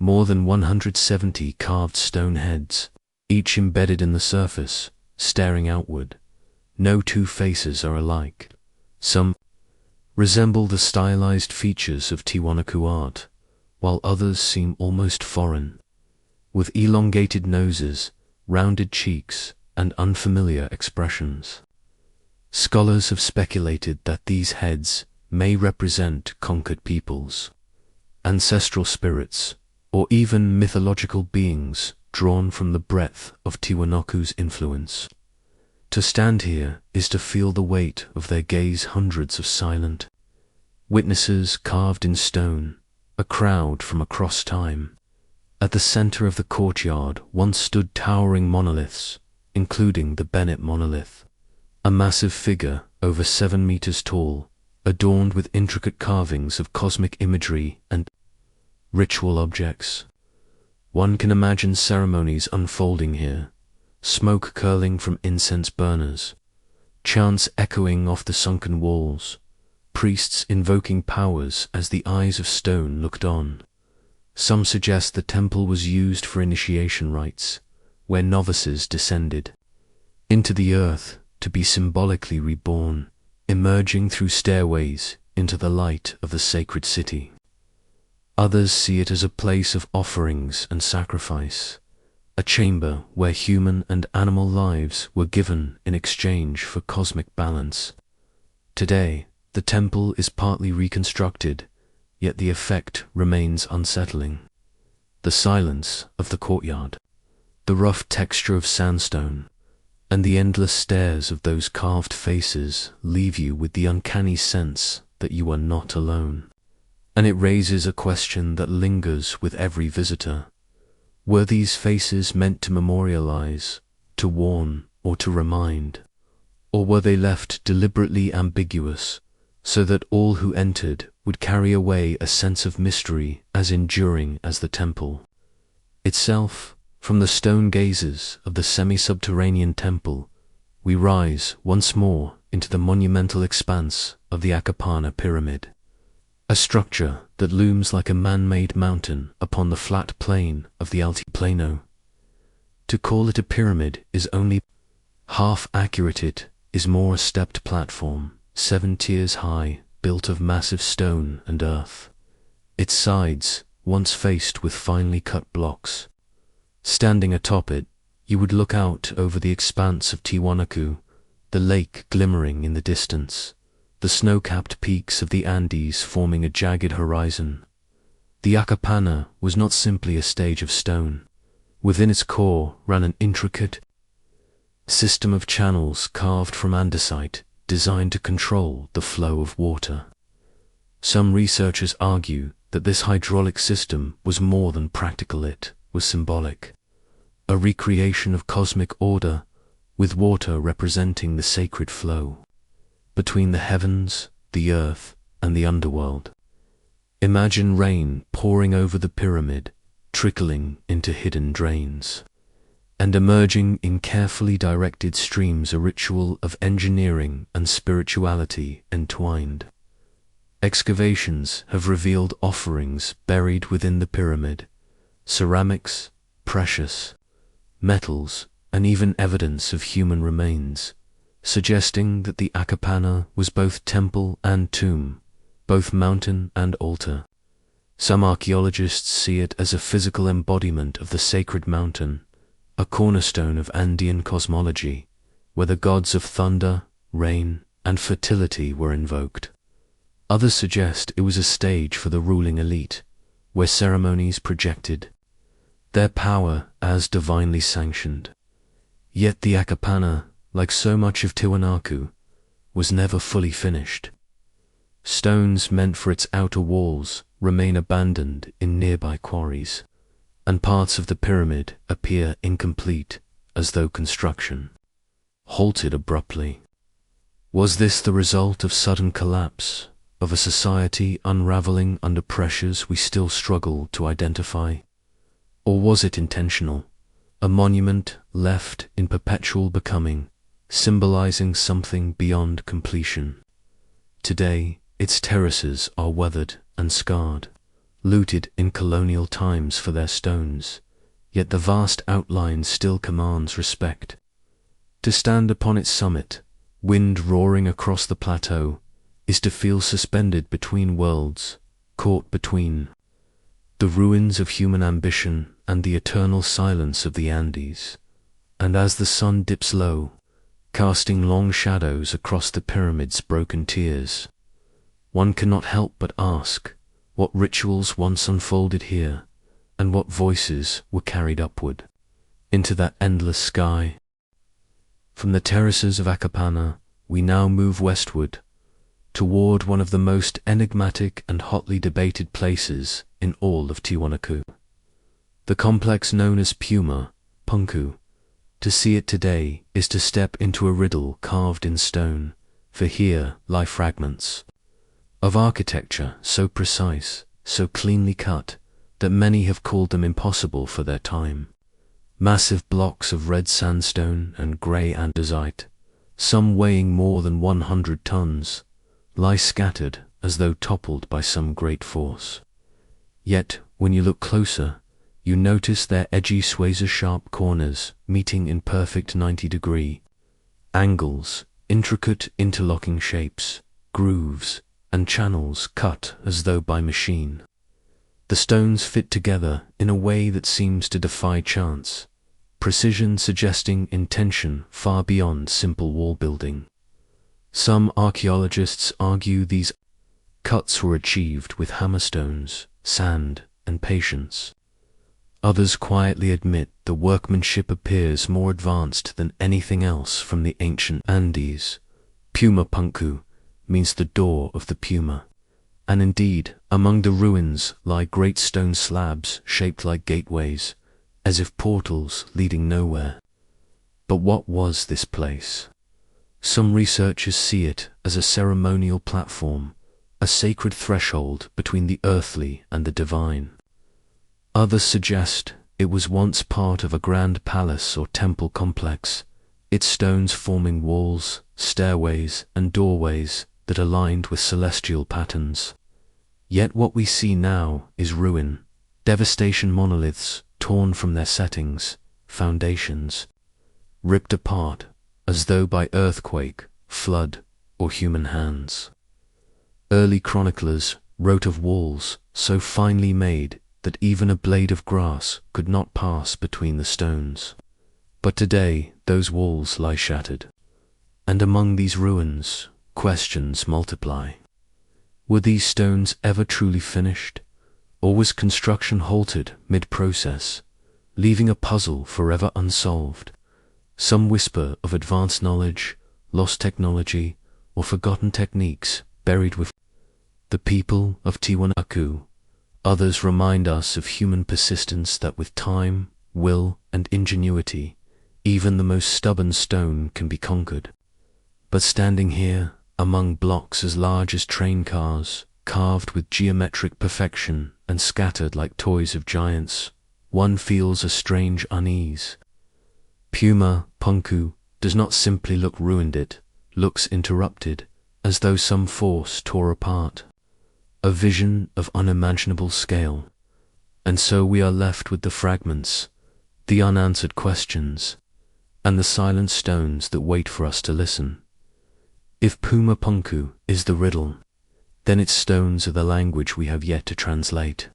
More than 170 carved stone heads, each embedded in the surface, staring outward. No two faces are alike. Some resemble the stylized features of Tiwanaku art, while others seem almost foreign, with elongated noses, rounded cheeks, and unfamiliar expressions. Scholars have speculated that these heads may represent conquered peoples, ancestral spirits, or even mythological beings drawn from the breadth of Tiwanaku's influence. To stand here is to feel the weight of their gaze, hundreds of silent witnesses carved in stone, a crowd from across time. At the center of the courtyard once stood towering monoliths, including the Bennett monolith, a massive figure over 7 meters tall, adorned with intricate carvings of cosmic imagery and ritual objects. One can imagine ceremonies unfolding here, smoke curling from incense burners, chants echoing off the sunken walls, priests invoking powers as the eyes of stone looked on. Some suggest the temple was used for initiation rites, where novices descended into the earth to be symbolically reborn, emerging through stairways into the light of the sacred city. Others see it as a place of offerings and sacrifice, a chamber where human and animal lives were given in exchange for cosmic balance. Today, the temple is partly reconstructed, yet the effect remains unsettling. The silence of the courtyard, the rough texture of sandstone, and the endless stares of those carved faces leave you with the uncanny sense that you are not alone. And it raises a question that lingers with every visitor. Were these faces meant to memorialize, to warn, or to remind? Or were they left deliberately ambiguous, so that all who entered would carry away a sense of mystery as enduring as the temple itself? From the stone gazes of the semi-subterranean temple, we rise once more into the monumental expanse of the Akapana pyramid, a structure that looms like a man-made mountain upon the flat plain of the Altiplano. To call it a pyramid is only half accurate. It is more a stepped platform, 7 tiers high, built of massive stone and earth, its sides once faced with finely cut blocks. Standing atop it, you would look out over the expanse of Tiwanaku, the lake glimmering in the distance, the snow-capped peaks of the Andes forming a jagged horizon. The Akapana was not simply a stage of stone. Within its core ran an intricate system of channels carved from andesite, designed to control the flow of water. Some researchers argue that this hydraulic system was more than practical, it was symbolic, a recreation of cosmic order, with water representing the sacred flow between the heavens, the earth, and the underworld. Imagine rain pouring over the pyramid, trickling into hidden drains, and emerging in carefully directed streams, a ritual of engineering and spirituality entwined. Excavations have revealed offerings buried within the pyramid, ceramics, precious metals, and even evidence of human remains, suggesting that the Akapana was both temple and tomb, both mountain and altar. Some archaeologists see it as a physical embodiment of the sacred mountain, a cornerstone of Andean cosmology, where the gods of thunder, rain, and fertility were invoked. Others suggest it was a stage for the ruling elite, where ceremonies projected their power as divinely sanctioned. Yet the Akapana, like so much of Tiwanaku, was never fully finished. Stones meant for its outer walls remain abandoned in nearby quarries, and parts of the pyramid appear incomplete, as though construction halted abruptly. Was this the result of sudden collapse, of a society unraveling under pressures we still struggle to identify? Or was it intentional, a monument left in perpetual becoming, symbolizing something beyond completion? Today, its terraces are weathered and scarred, looted in colonial times for their stones, yet the vast outline still commands respect. To stand upon its summit, wind roaring across the plateau, is to feel suspended between worlds, caught between the ruins of human ambition and the eternal silence of the Andes. And as the sun dips low, casting long shadows across the pyramid's broken tiers, one cannot help but ask what rituals once unfolded here, and what voices were carried upward into that endless sky. From the terraces of Acapana, we now move westward, toward one of the most enigmatic and hotly debated places in all of Tiwanaku. The complex known as Puma Punku. To see it today is to step into a riddle carved in stone, for here lie fragments of architecture so precise, so cleanly cut, that many have called them impossible for their time. Massive blocks of red sandstone and grey andesite, some weighing more than 100 tons, lie scattered as though toppled by some great force. Yet, when you look closer, you notice their edgy razor-sharp corners meeting in perfect 90-degree angles, intricate interlocking shapes, grooves, and channels cut as though by machine. The stones fit together in a way that seems to defy chance, precision suggesting intention far beyond simple wall building. Some archaeologists argue these cuts were achieved with hammerstones, sand, and patience. Others quietly admit the workmanship appears more advanced than anything else from the ancient Andes. Puma Punku means the door of the puma, and indeed, among the ruins lie great stone slabs shaped like gateways, as if portals leading nowhere. But what was this place? Some researchers see it as a ceremonial platform, a sacred threshold between the earthly and the divine. Others suggest it was once part of a grand palace or temple complex, its stones forming walls, stairways, and doorways that aligned with celestial patterns. Yet what we see now is ruin, devastation monoliths torn from their settings, foundations ripped apart as though by earthquake, flood, or human hands. Early chroniclers wrote of walls so finely made that even a blade of grass could not pass between the stones. But today those walls lie shattered, and among these ruins questions multiply. Were these stones ever truly finished, or was construction halted mid-process, leaving a puzzle forever unsolved? Some whisper of advanced knowledge, lost technology, or forgotten techniques buried with the people of Tiwanaku. Others remind us of human persistence that with time, will, and ingenuity, even the most stubborn stone can be conquered. But standing here, among blocks as large as train cars, carved with geometric perfection and scattered like toys of giants, one feels a strange unease. Puma Punku does not simply look ruined, it looks interrupted, as though some force tore apart. A vision of unimaginable scale. And so we are left with the fragments, the unanswered questions, and the silent stones that wait for us to listen. If Puma Punku is the riddle, then its stones are the language we have yet to translate.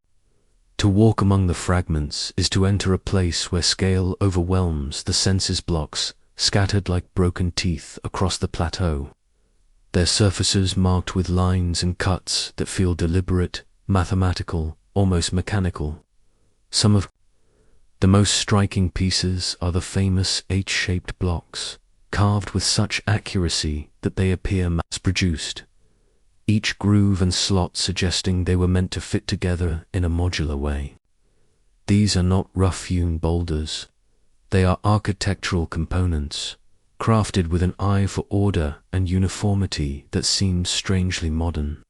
To walk among the fragments is to enter a place where scale overwhelms the senses, blocks scattered like broken teeth across the plateau, their surfaces marked with lines and cuts that feel deliberate, mathematical, almost mechanical. Some of the most striking pieces are the famous H-shaped blocks, carved with such accuracy that they appear mass-produced, each groove and slot suggesting they were meant to fit together in a modular way. These are not rough-hewn boulders. They are architectural components, crafted with an eye for order and uniformity that seems strangely modern.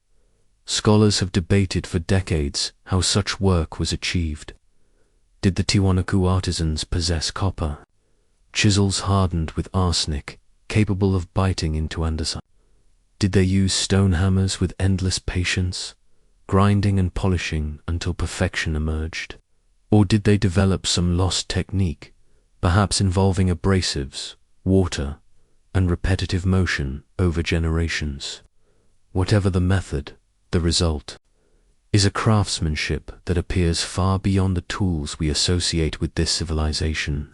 Scholars have debated for decades how such work was achieved. Did the Tiwanaku artisans possess copper, chisels hardened with arsenic, capable of biting into andesite? Did they use stone hammers with endless patience, grinding and polishing until perfection emerged? Or did they develop some lost technique, perhaps involving abrasives, water, and repetitive motion over generations? Whatever the method, the result is a craftsmanship that appears far beyond the tools we associate with this civilization.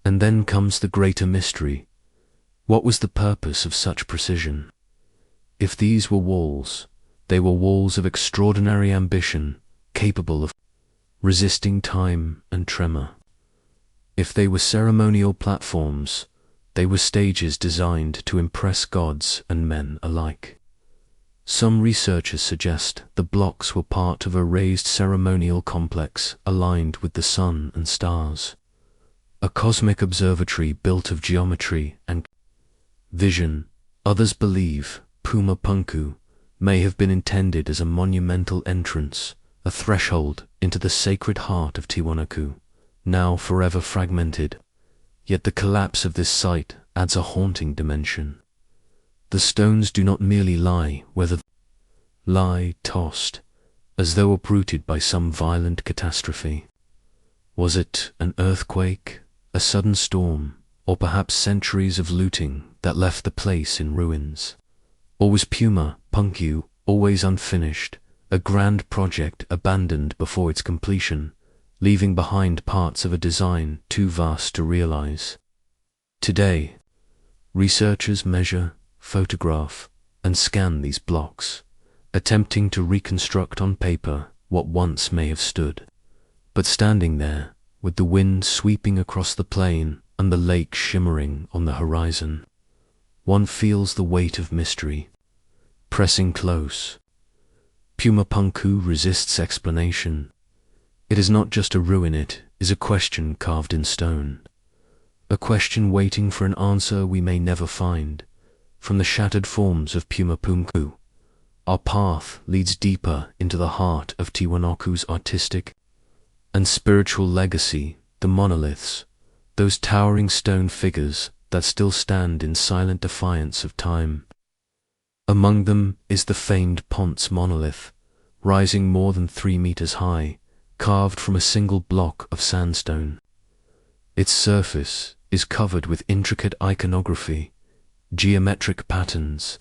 And then comes the greater mystery. What was the purpose of such precision? If these were walls, they were walls of extraordinary ambition, capable of resisting time and tremor. If they were ceremonial platforms, They were stages designed to impress gods and men alike. Some researchers suggest the blocks were part of a raised ceremonial complex aligned with the sun and stars, a cosmic observatory built of geometry and vision. Others believe Pumapunku may have been intended as a monumental entrance, a threshold into the sacred heart of Tiwanaku, now forever fragmented. Yet the collapse of this site adds a haunting dimension. The stones do not merely lie where they lie tossed, as though uprooted by some violent catastrophe. Was it an earthquake, a sudden storm, or perhaps centuries of looting that left the place in ruins? Or was Pumapunku always unfinished, a grand project abandoned before its completion, leaving behind parts of a design too vast to realize? Today, researchers measure, photograph, and scan these blocks, attempting to reconstruct on paper what once may have stood. But standing there, with the wind sweeping across the plain and the lake shimmering on the horizon, one feels the weight of mystery pressing close. Pumapunku resists explanation. It is not just a ruin, it is a question carved in stone. A question waiting for an answer we may never find. From the shattered forms of Pumapunku, our path leads deeper into the heart of Tiwanaku's artistic and spiritual legacy, the monoliths, those towering stone figures that still stand in silent defiance of time. Among them is the famed Ponce monolith, rising more than 3 meters high, carved from a single block of sandstone. Its surface is covered with intricate iconography, geometric patterns,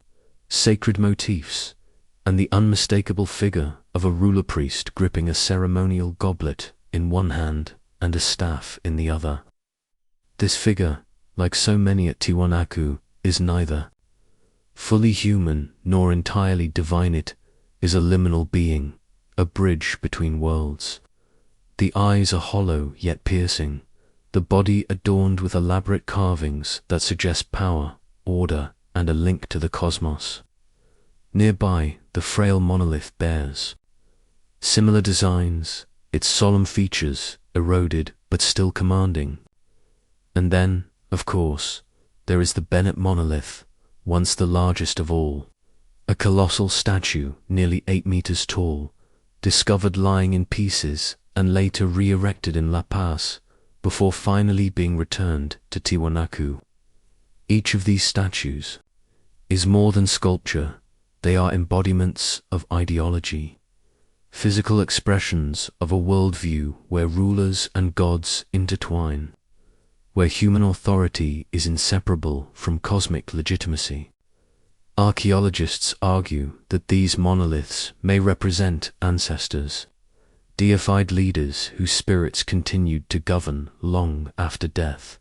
sacred motifs, and the unmistakable figure of a ruler priest gripping a ceremonial goblet in one hand and a staff in the other. This figure, like so many at Tiwanaku, is neither fully human nor entirely divine. It is a liminal being, a bridge between worlds. The eyes are hollow yet piercing, the body adorned with elaborate carvings that suggest power, order, and a link to the cosmos. Nearby, the frail monolith bears similar designs, its solemn features eroded but still commanding. And then, of course, there is the Bennett monolith, once the largest of all, a colossal statue nearly 8 meters tall, discovered lying in pieces and later re-erected in La Paz, before finally being returned to Tiwanaku. Each of these statues is more than sculpture. They are embodiments of ideology, physical expressions of a worldview where rulers and gods intertwine, where human authority is inseparable from cosmic legitimacy. Archaeologists argue that these monoliths may represent ancestors, deified leaders whose spirits continued to govern long after death,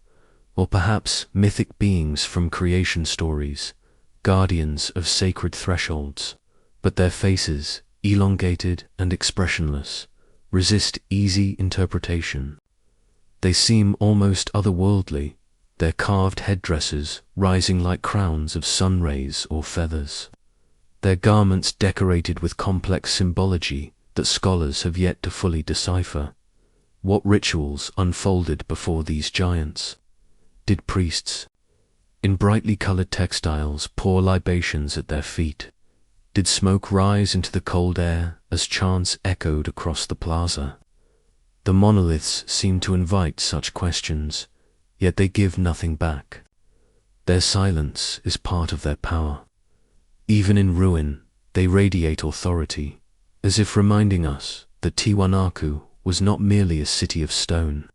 or perhaps mythic beings from creation stories, guardians of sacred thresholds, but their faces, elongated and expressionless, resist easy interpretation. They seem almost otherworldly, their carved headdresses rising like crowns of sun rays or feathers, their garments decorated with complex symbology that scholars have yet to fully decipher. What rituals unfolded before these giants? Did priests, in brightly colored textiles, pour libations at their feet? Did smoke rise into the cold air as chants echoed across the plaza? The monoliths seem to invite such questions, yet they give nothing back. Their silence is part of their power. Even in ruin, they radiate authority, as if reminding us that Tiwanaku was not merely a city of stone,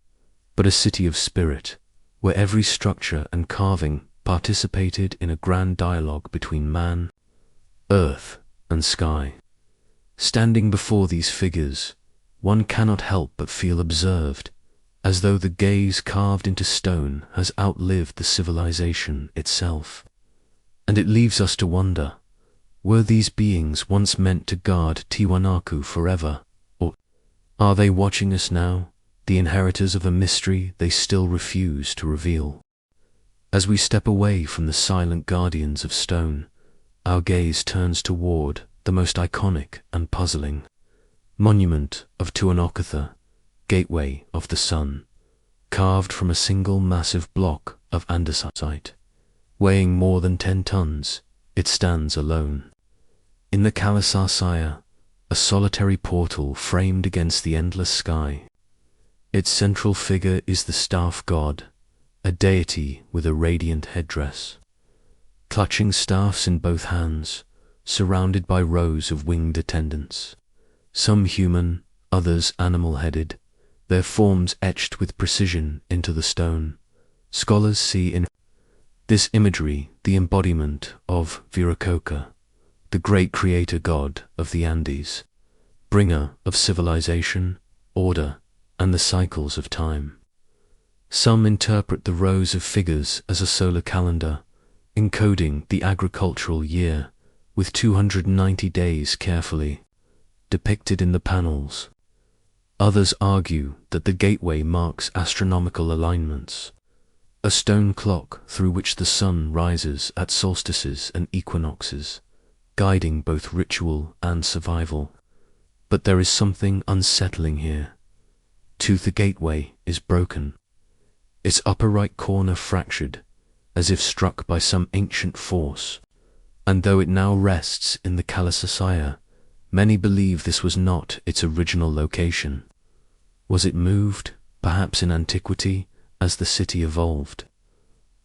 but a city of spirit, where every structure and carving participated in a grand dialogue between man, earth, and sky. Standing before these figures, one cannot help but feel observed, as though the gaze carved into stone has outlived the civilization itself. And it leaves us to wonder, were these beings once meant to guard Tiwanaku forever, or are they watching us now, the inheritors of a mystery they still refuse to reveal? As we step away from the silent guardians of stone, our gaze turns toward the most iconic and puzzling monument of Tiwanaku, Gateway of the Sun, carved from a single massive block of andesite. Weighing more than 10 tons, it stands alone. In the Kalasasaya, a solitary portal framed against the endless sky. Its central figure is the staff god, a deity with a radiant headdress. Clutching staffs in both hands, surrounded by rows of winged attendants. Some human, others animal-headed, their forms etched with precision into the stone. Scholars see in this imagery the embodiment of Viracocha, the great creator god of the Andes, bringer of civilization, order, and the cycles of time. Some interpret the rows of figures as a solar calendar, encoding the agricultural year, with 290 days carefully depicted in the panels. Others argue that the gateway marks astronomical alignments, a stone clock through which the sun rises at solstices and equinoxes, guiding both ritual and survival. But there is something unsettling here. The gateway is broken, its upper right corner fractured, as if struck by some ancient force, and though it now rests in the Kalasasaya, many believe this was not its original location. Was it moved, perhaps in antiquity, as the city evolved?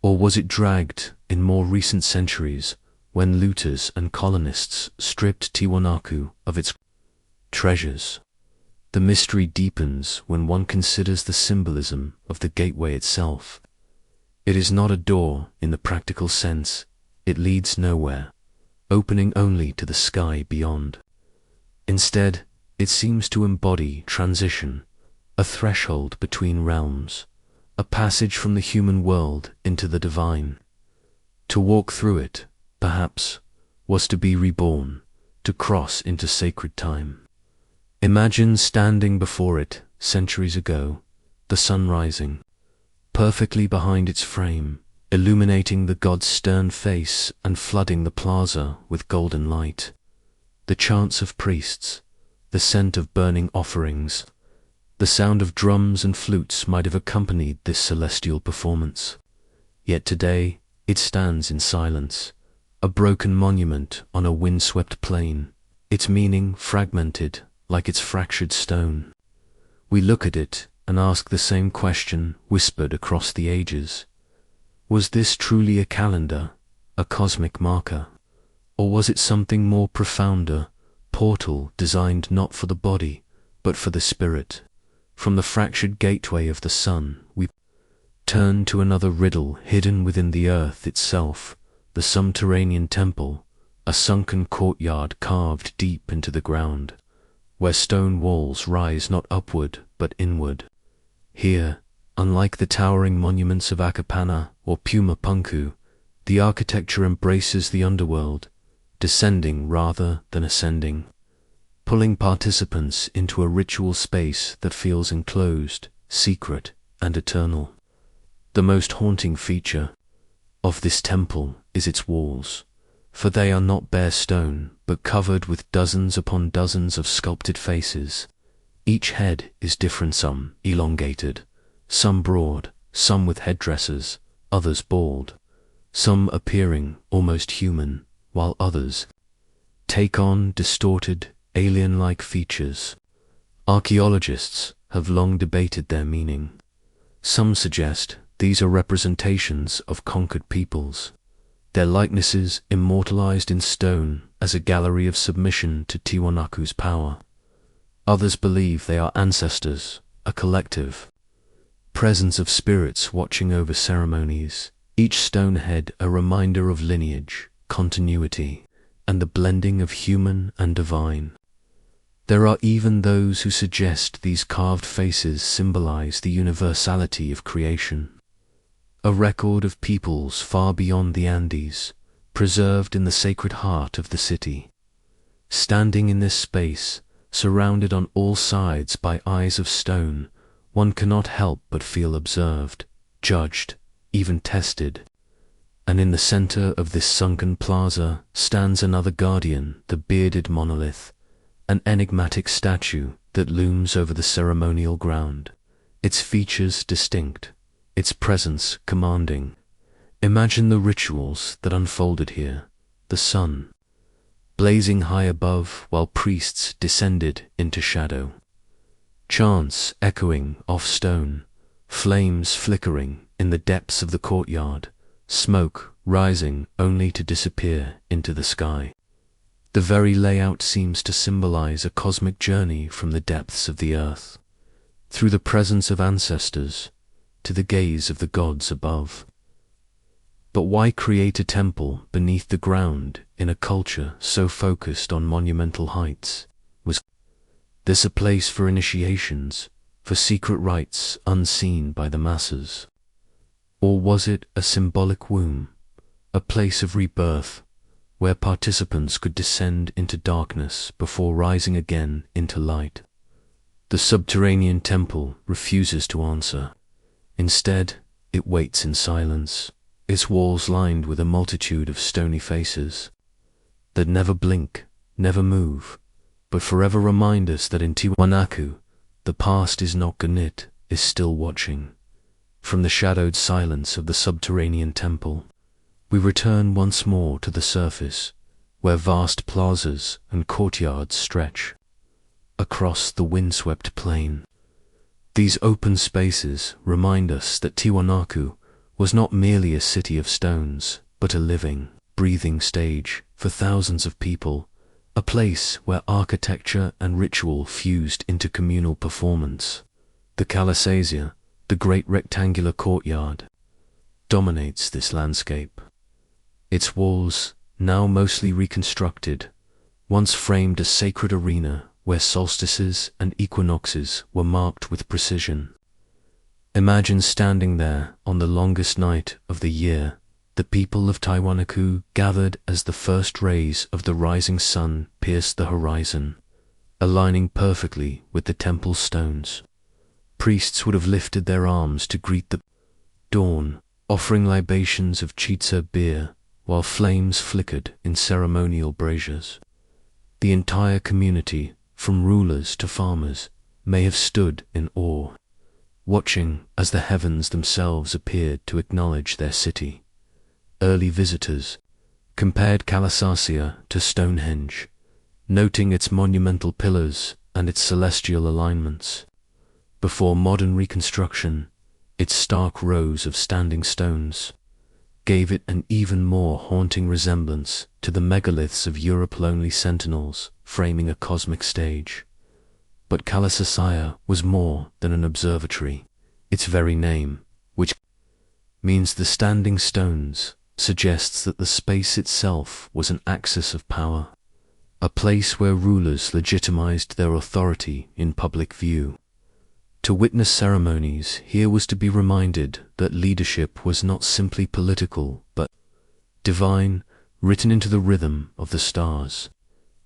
Or was it dragged in more recent centuries when looters and colonists stripped Tiwanaku of its treasures? The mystery deepens when one considers the symbolism of the gateway itself. It is not a door in the practical sense, it leads nowhere, opening only to the sky beyond. Instead, it seems to embody transition, a threshold between realms, a passage from the human world into the divine. To walk through it, perhaps, was to be reborn, to cross into sacred time. Imagine standing before it centuries ago, the sun rising, perfectly behind its frame, illuminating the god's stern face and flooding the plaza with golden light. The chants of priests, the scent of burning offerings, the sound of drums and flutes might have accompanied this celestial performance. Yet today it stands in silence, a broken monument on a windswept plain, its meaning fragmented like its fractured stone. We look at it and ask the same question whispered across the ages. Was this truly a calendar, a cosmic marker? Or was it something more profounder, portal designed not for the body, but for the spirit? From the fractured gateway of the sun, we turn to another riddle hidden within the earth itself, the subterranean temple, a sunken courtyard carved deep into the ground, where stone walls rise not upward but inward. Here, unlike the towering monuments of Akapana or Puma Punku, the architecture embraces the underworld, descending rather than ascending, pulling participants into a ritual space that feels enclosed, secret, and eternal. The most haunting feature of this temple is its walls, for they are not bare stone, but covered with dozens upon dozens of sculpted faces. Each head is different, some elongated, some broad, some with headdresses, others bald, some appearing almost human, while others take on distorted, alien-like features. Archaeologists have long debated their meaning. Some suggest these are representations of conquered peoples, their likenesses immortalized in stone as a gallery of submission to Tiwanaku's power. Others believe they are ancestors, a collective presence of spirits watching over ceremonies, each stone head a reminder of lineage, continuity, and the blending of human and divine. There are even those who suggest these carved faces symbolize the universality of creation, a record of peoples far beyond the Andes, preserved in the sacred heart of the city. Standing in this space, surrounded on all sides by eyes of stone, one cannot help but feel observed, judged, even tested. And in the center of this sunken plaza stands another guardian, the bearded monolith, an enigmatic statue that looms over the ceremonial ground, its features distinct, its presence commanding. Imagine the rituals that unfolded here, the sun blazing high above while priests descended into shadow, chants echoing off stone, flames flickering in the depths of the courtyard, smoke rising only to disappear into the sky. The very layout seems to symbolize a cosmic journey from the depths of the earth, through the presence of ancestors, to the gaze of the gods above. But why create a temple beneath the ground in a culture so focused on monumental heights? Was this a place for initiations, for secret rites unseen by the masses? Or was it a symbolic womb, a place of rebirth, where participants could descend into darkness before rising again into light? The subterranean temple refuses to answer. Instead, it waits in silence, its walls lined with a multitude of stony faces that never blink, never move, but forever remind us that in Tiwanaku, the past is not gone, it is still watching. From the shadowed silence of the subterranean temple, we return once more to the surface, where vast plazas and courtyards stretch across the windswept plain. These open spaces remind us that Tiwanaku was not merely a city of stones, but a living, breathing stage for thousands of people, a place where architecture and ritual fused into communal performance. The Calasasia, the great rectangular courtyard, dominates this landscape. Its walls, now mostly reconstructed, once framed a sacred arena where solstices and equinoxes were marked with precision. Imagine standing there on the longest night of the year, the people of Tiwanaku gathered as the first rays of the rising sun pierced the horizon, aligning perfectly with the temple stones. Priests would have lifted their arms to greet the dawn, offering libations of chitsa beer, while flames flickered in ceremonial braziers. The entire community, from rulers to farmers, may have stood in awe, watching as the heavens themselves appeared to acknowledge their city. Early visitors compared Calasasia to Stonehenge, noting its monumental pillars and its celestial alignments. Before modern reconstruction, its stark rows of standing stones gave it an even more haunting resemblance to the megaliths of Europe's lonely sentinels framing a cosmic stage. But Calasasia was more than an observatory. Its very name, which means the standing stones, suggests that the space itself was an axis of power, a place where rulers legitimized their authority in public view. To witness ceremonies here was to be reminded that leadership was not simply political, but divine, written into the rhythm of the stars.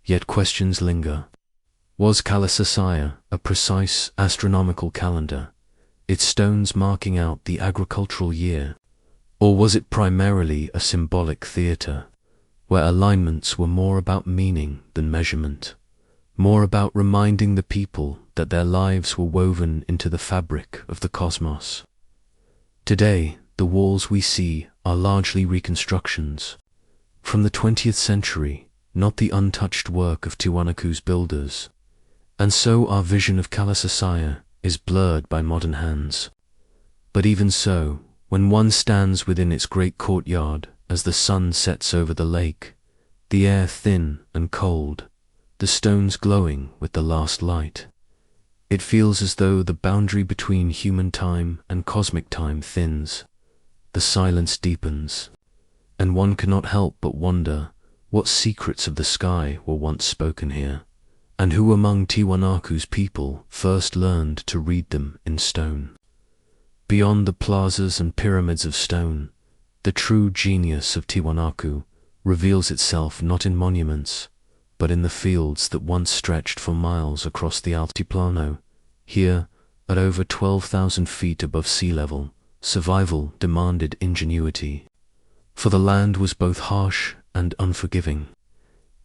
Yet questions linger. Was Calasasia a precise astronomical calendar, its stones marking out the agricultural year? Or was it primarily a symbolic theater, where alignments were more about meaning than measurement, more about reminding the people that their lives were woven into the fabric of the cosmos? Today, the walls we see are largely reconstructions from the 20th century, not the untouched work of Tiwanaku's builders. And so our vision of Calasasia is blurred by modern hands. But even so, when one stands within its great courtyard as the sun sets over the lake, the air thin and cold, the stones glowing with the last light, it feels as though the boundary between human time and cosmic time thins, the silence deepens, and one cannot help but wonder what secrets of the sky were once spoken here, and who among Tiwanaku's people first learned to read them in stone. Beyond the plazas and pyramids of stone, the true genius of Tiwanaku reveals itself not in monuments, but in the fields that once stretched for miles across the Altiplano. Here, at over 12,000 feet above sea level, survival demanded ingenuity. for the land was both harsh and unforgiving.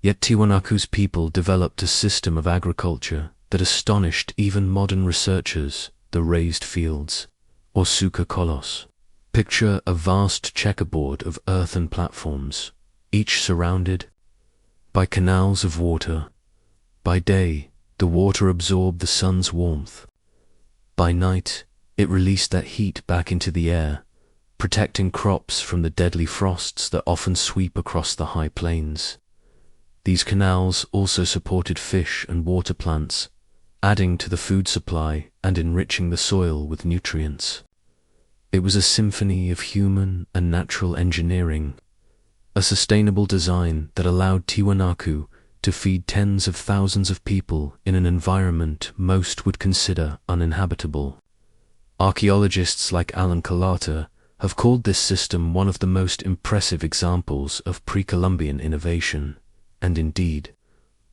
Yet Tiwanaku's people developed a system of agriculture that astonished even modern researchers, the raised fields, or suka kollus. Picture a vast checkerboard of earthen platforms, each surrounded by canals of water. By day, the water absorbed the sun's warmth. By night, it released that heat back into the air, protecting crops from the deadly frosts that often sweep across the high plains. These canals also supported fish and water plants, adding to the food supply and enriching the soil with nutrients. It was a symphony of human and natural engineering, a sustainable design that allowed Tiwanaku to feed tens of thousands of people in an environment most would consider uninhabitable. Archaeologists like Alan Kalata have called this system one of the most impressive examples of pre-Columbian innovation, and indeed,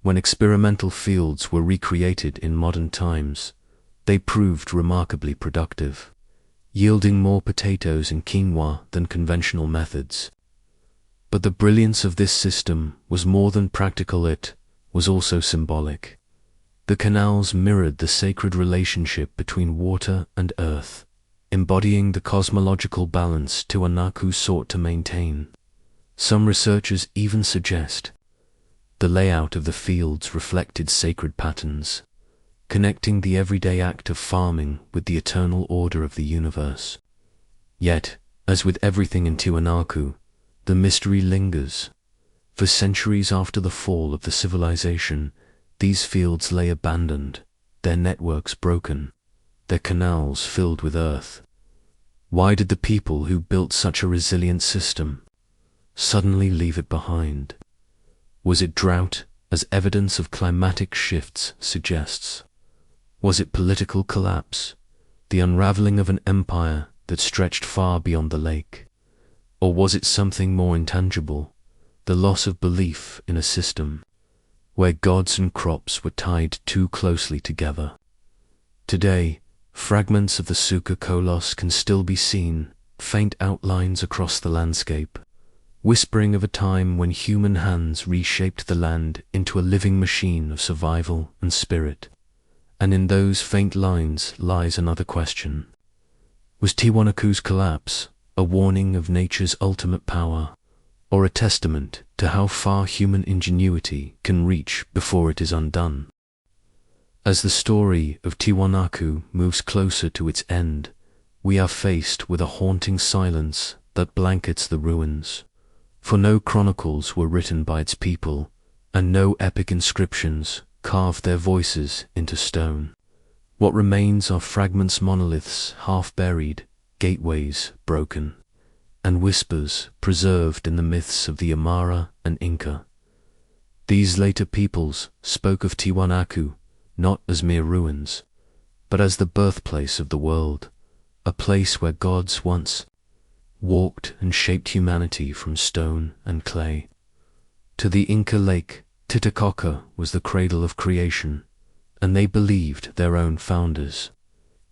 when experimental fields were recreated in modern times, they proved remarkably productive, yielding more potatoes and quinoa than conventional methods. But the brilliance of this system was more than practical, it was also symbolic. The canals mirrored the sacred relationship between water and earth, embodying the cosmological balance Tiwanaku sought to maintain. Some researchers even suggest the layout of the fields reflected sacred patterns, connecting the everyday act of farming with the eternal order of the universe. Yet, as with everything in Tiwanaku, the mystery lingers. For centuries after the fall of the civilization, these fields lay abandoned, their networks broken, their canals filled with earth. Why did the people who built such a resilient system suddenly leave it behind? Was it drought, as evidence of climatic shifts suggests? Was it political collapse, the unraveling of an empire that stretched far beyond the lake? Or was it something more intangible, the loss of belief in a system where gods and crops were tied too closely together? Today, fragments of the suka kollus can still be seen, faint outlines across the landscape, whispering of a time when human hands reshaped the land into a living machine of survival and spirit. And in those faint lines lies another question. Was Tiwanaku's collapse a warning of nature's ultimate power, or a testament to how far human ingenuity can reach before it is undone? As the story of Tiwanaku moves closer to its end, we are faced with a haunting silence that blankets the ruins. For no chronicles were written by its people, and no epic inscriptions carved their voices into stone. What remains are fragments, monoliths half buried, gateways broken, and whispers preserved in the myths of the Amara and Inca. These later peoples spoke of Tiwanaku not as mere ruins, but as the birthplace of the world, a place where gods once walked and shaped humanity from stone and clay. To the Inca, Lake Titicaca was the cradle of creation, and they believed their own founders,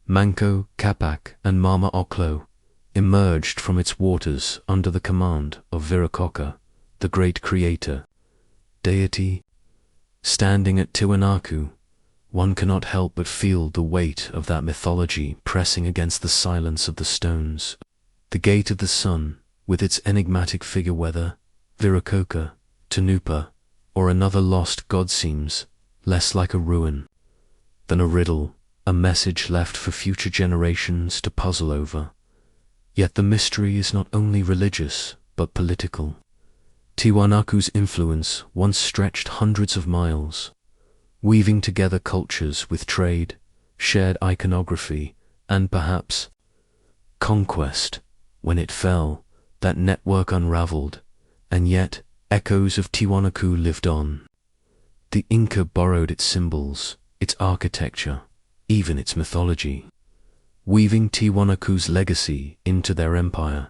Manco Capac and Mama Oclo, emerged from its waters under the command of Viracocha, the great creator deity. Standing at Tiwanaku, one cannot help but feel the weight of that mythology pressing against the silence of the stones. The Gate of the Sun, with its enigmatic figure, whether Viracocha, Tanupa, or another lost god, seems less like a ruin than a riddle, a message left for future generations to puzzle over. Yet the mystery is not only religious, but political. Tiwanaku's influence once stretched hundreds of miles, weaving together cultures with trade, shared iconography, and perhaps conquest. When it fell, that network unraveled, and yet echoes of Tiwanaku lived on. The Inca borrowed its symbols, its architecture, even its mythology, weaving Tiwanaku's legacy into their empire,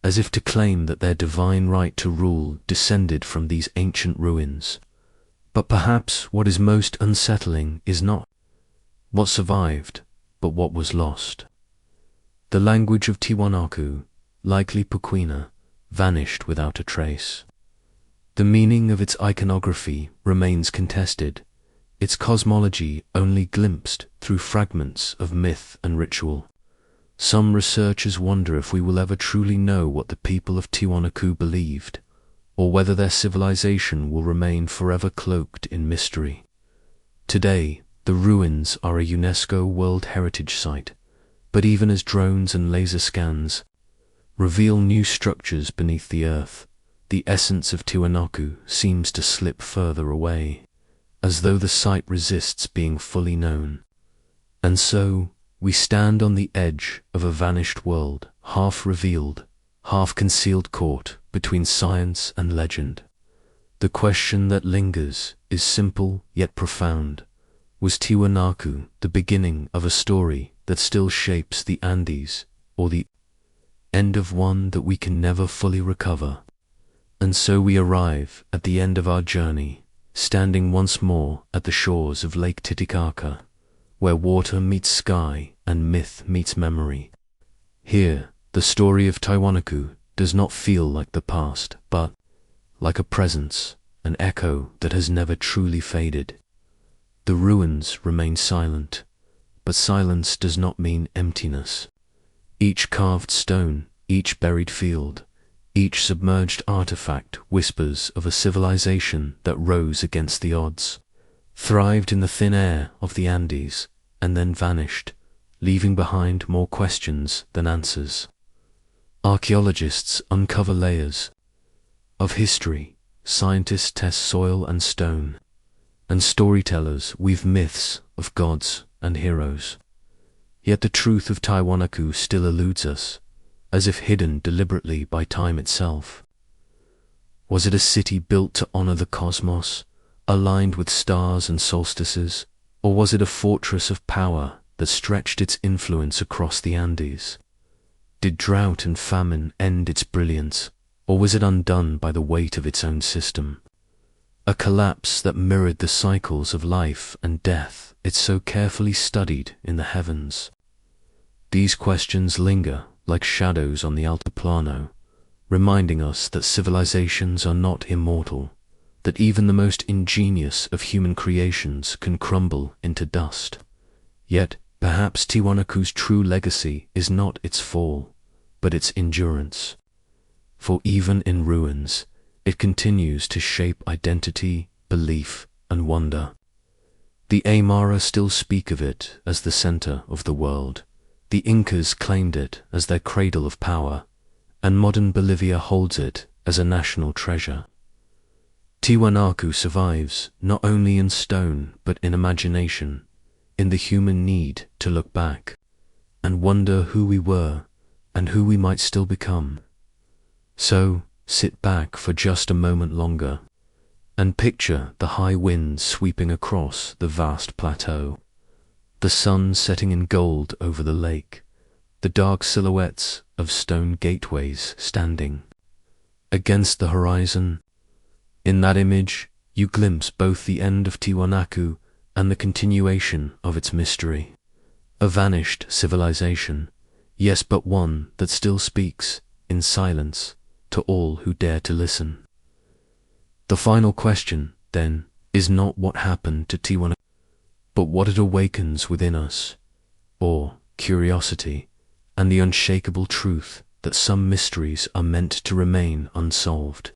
as if to claim that their divine right to rule descended from these ancient ruins. But perhaps what is most unsettling is not what survived, but what was lost. The language of Tiwanaku, likely Pukwina, vanished without a trace. The meaning of its iconography remains contested, its cosmology only glimpsed through fragments of myth and ritual. Some researchers wonder if we will ever truly know what the people of Tiwanaku believed, or whether their civilization will remain forever cloaked in mystery. Today, the ruins are a UNESCO World Heritage Site, but even as drones and laser scans reveal new structures beneath the earth, the essence of Tiwanaku seems to slip further away, as though the site resists being fully known. And so, we stand on the edge of a vanished world, half revealed, half concealed, caught between science and legend. The question that lingers is simple yet profound. Was Tiwanaku the beginning of a story that still shapes the Andes, or the end of one that we can never fully recover? And so we arrive at the end of our journey, standing once more at the shores of Lake Titicaca, where water meets sky and myth meets memory. Here, the story of Tiwanaku does not feel like the past, but like a presence, an echo that has never truly faded. The ruins remain silent, but silence does not mean emptiness. Each carved stone, each buried field, each submerged artifact whispers of a civilization that rose against the odds, thrived in the thin air of the Andes, and then vanished, leaving behind more questions than answers. Archaeologists uncover layers of history, scientists test soil and stone, and storytellers weave myths of gods and heroes. Yet the truth of Tiwanaku still eludes us, as if hidden deliberately by time itself. Was it a city built to honor the cosmos, aligned with stars and solstices, or was it a fortress of power that stretched its influence across the Andes? Did drought and famine end its brilliance, or was it undone by the weight of its own system? A collapse that mirrored the cycles of life and death it so carefully studied in the heavens. These questions linger like shadows on the altiplano, reminding us that civilizations are not immortal, that even the most ingenious of human creations can crumble into dust. Yet, perhaps Tiwanaku's true legacy is not its fall, but its endurance. For even in ruins, it continues to shape identity, belief, and wonder. The Aymara still speak of it as the center of the world. The Incas claimed it as their cradle of power, and modern Bolivia holds it as a national treasure. Tiwanaku survives not only in stone but in imagination, in the human need to look back and wonder who we were and who we might still become. So, sit back for just a moment longer and picture the high winds sweeping across the vast plateau, the sun setting in gold over the lake, the dark silhouettes of stone gateways standing against the horizon. In that image, you glimpse both the end of Tiwanaku and the continuation of its mystery. A vanished civilization, yes, but one that still speaks, in silence, to all who dare to listen. The final question, then, is not what happened to Tiwanaku, but what it awakens within us, awe, curiosity, and the unshakable truth that some mysteries are meant to remain unsolved.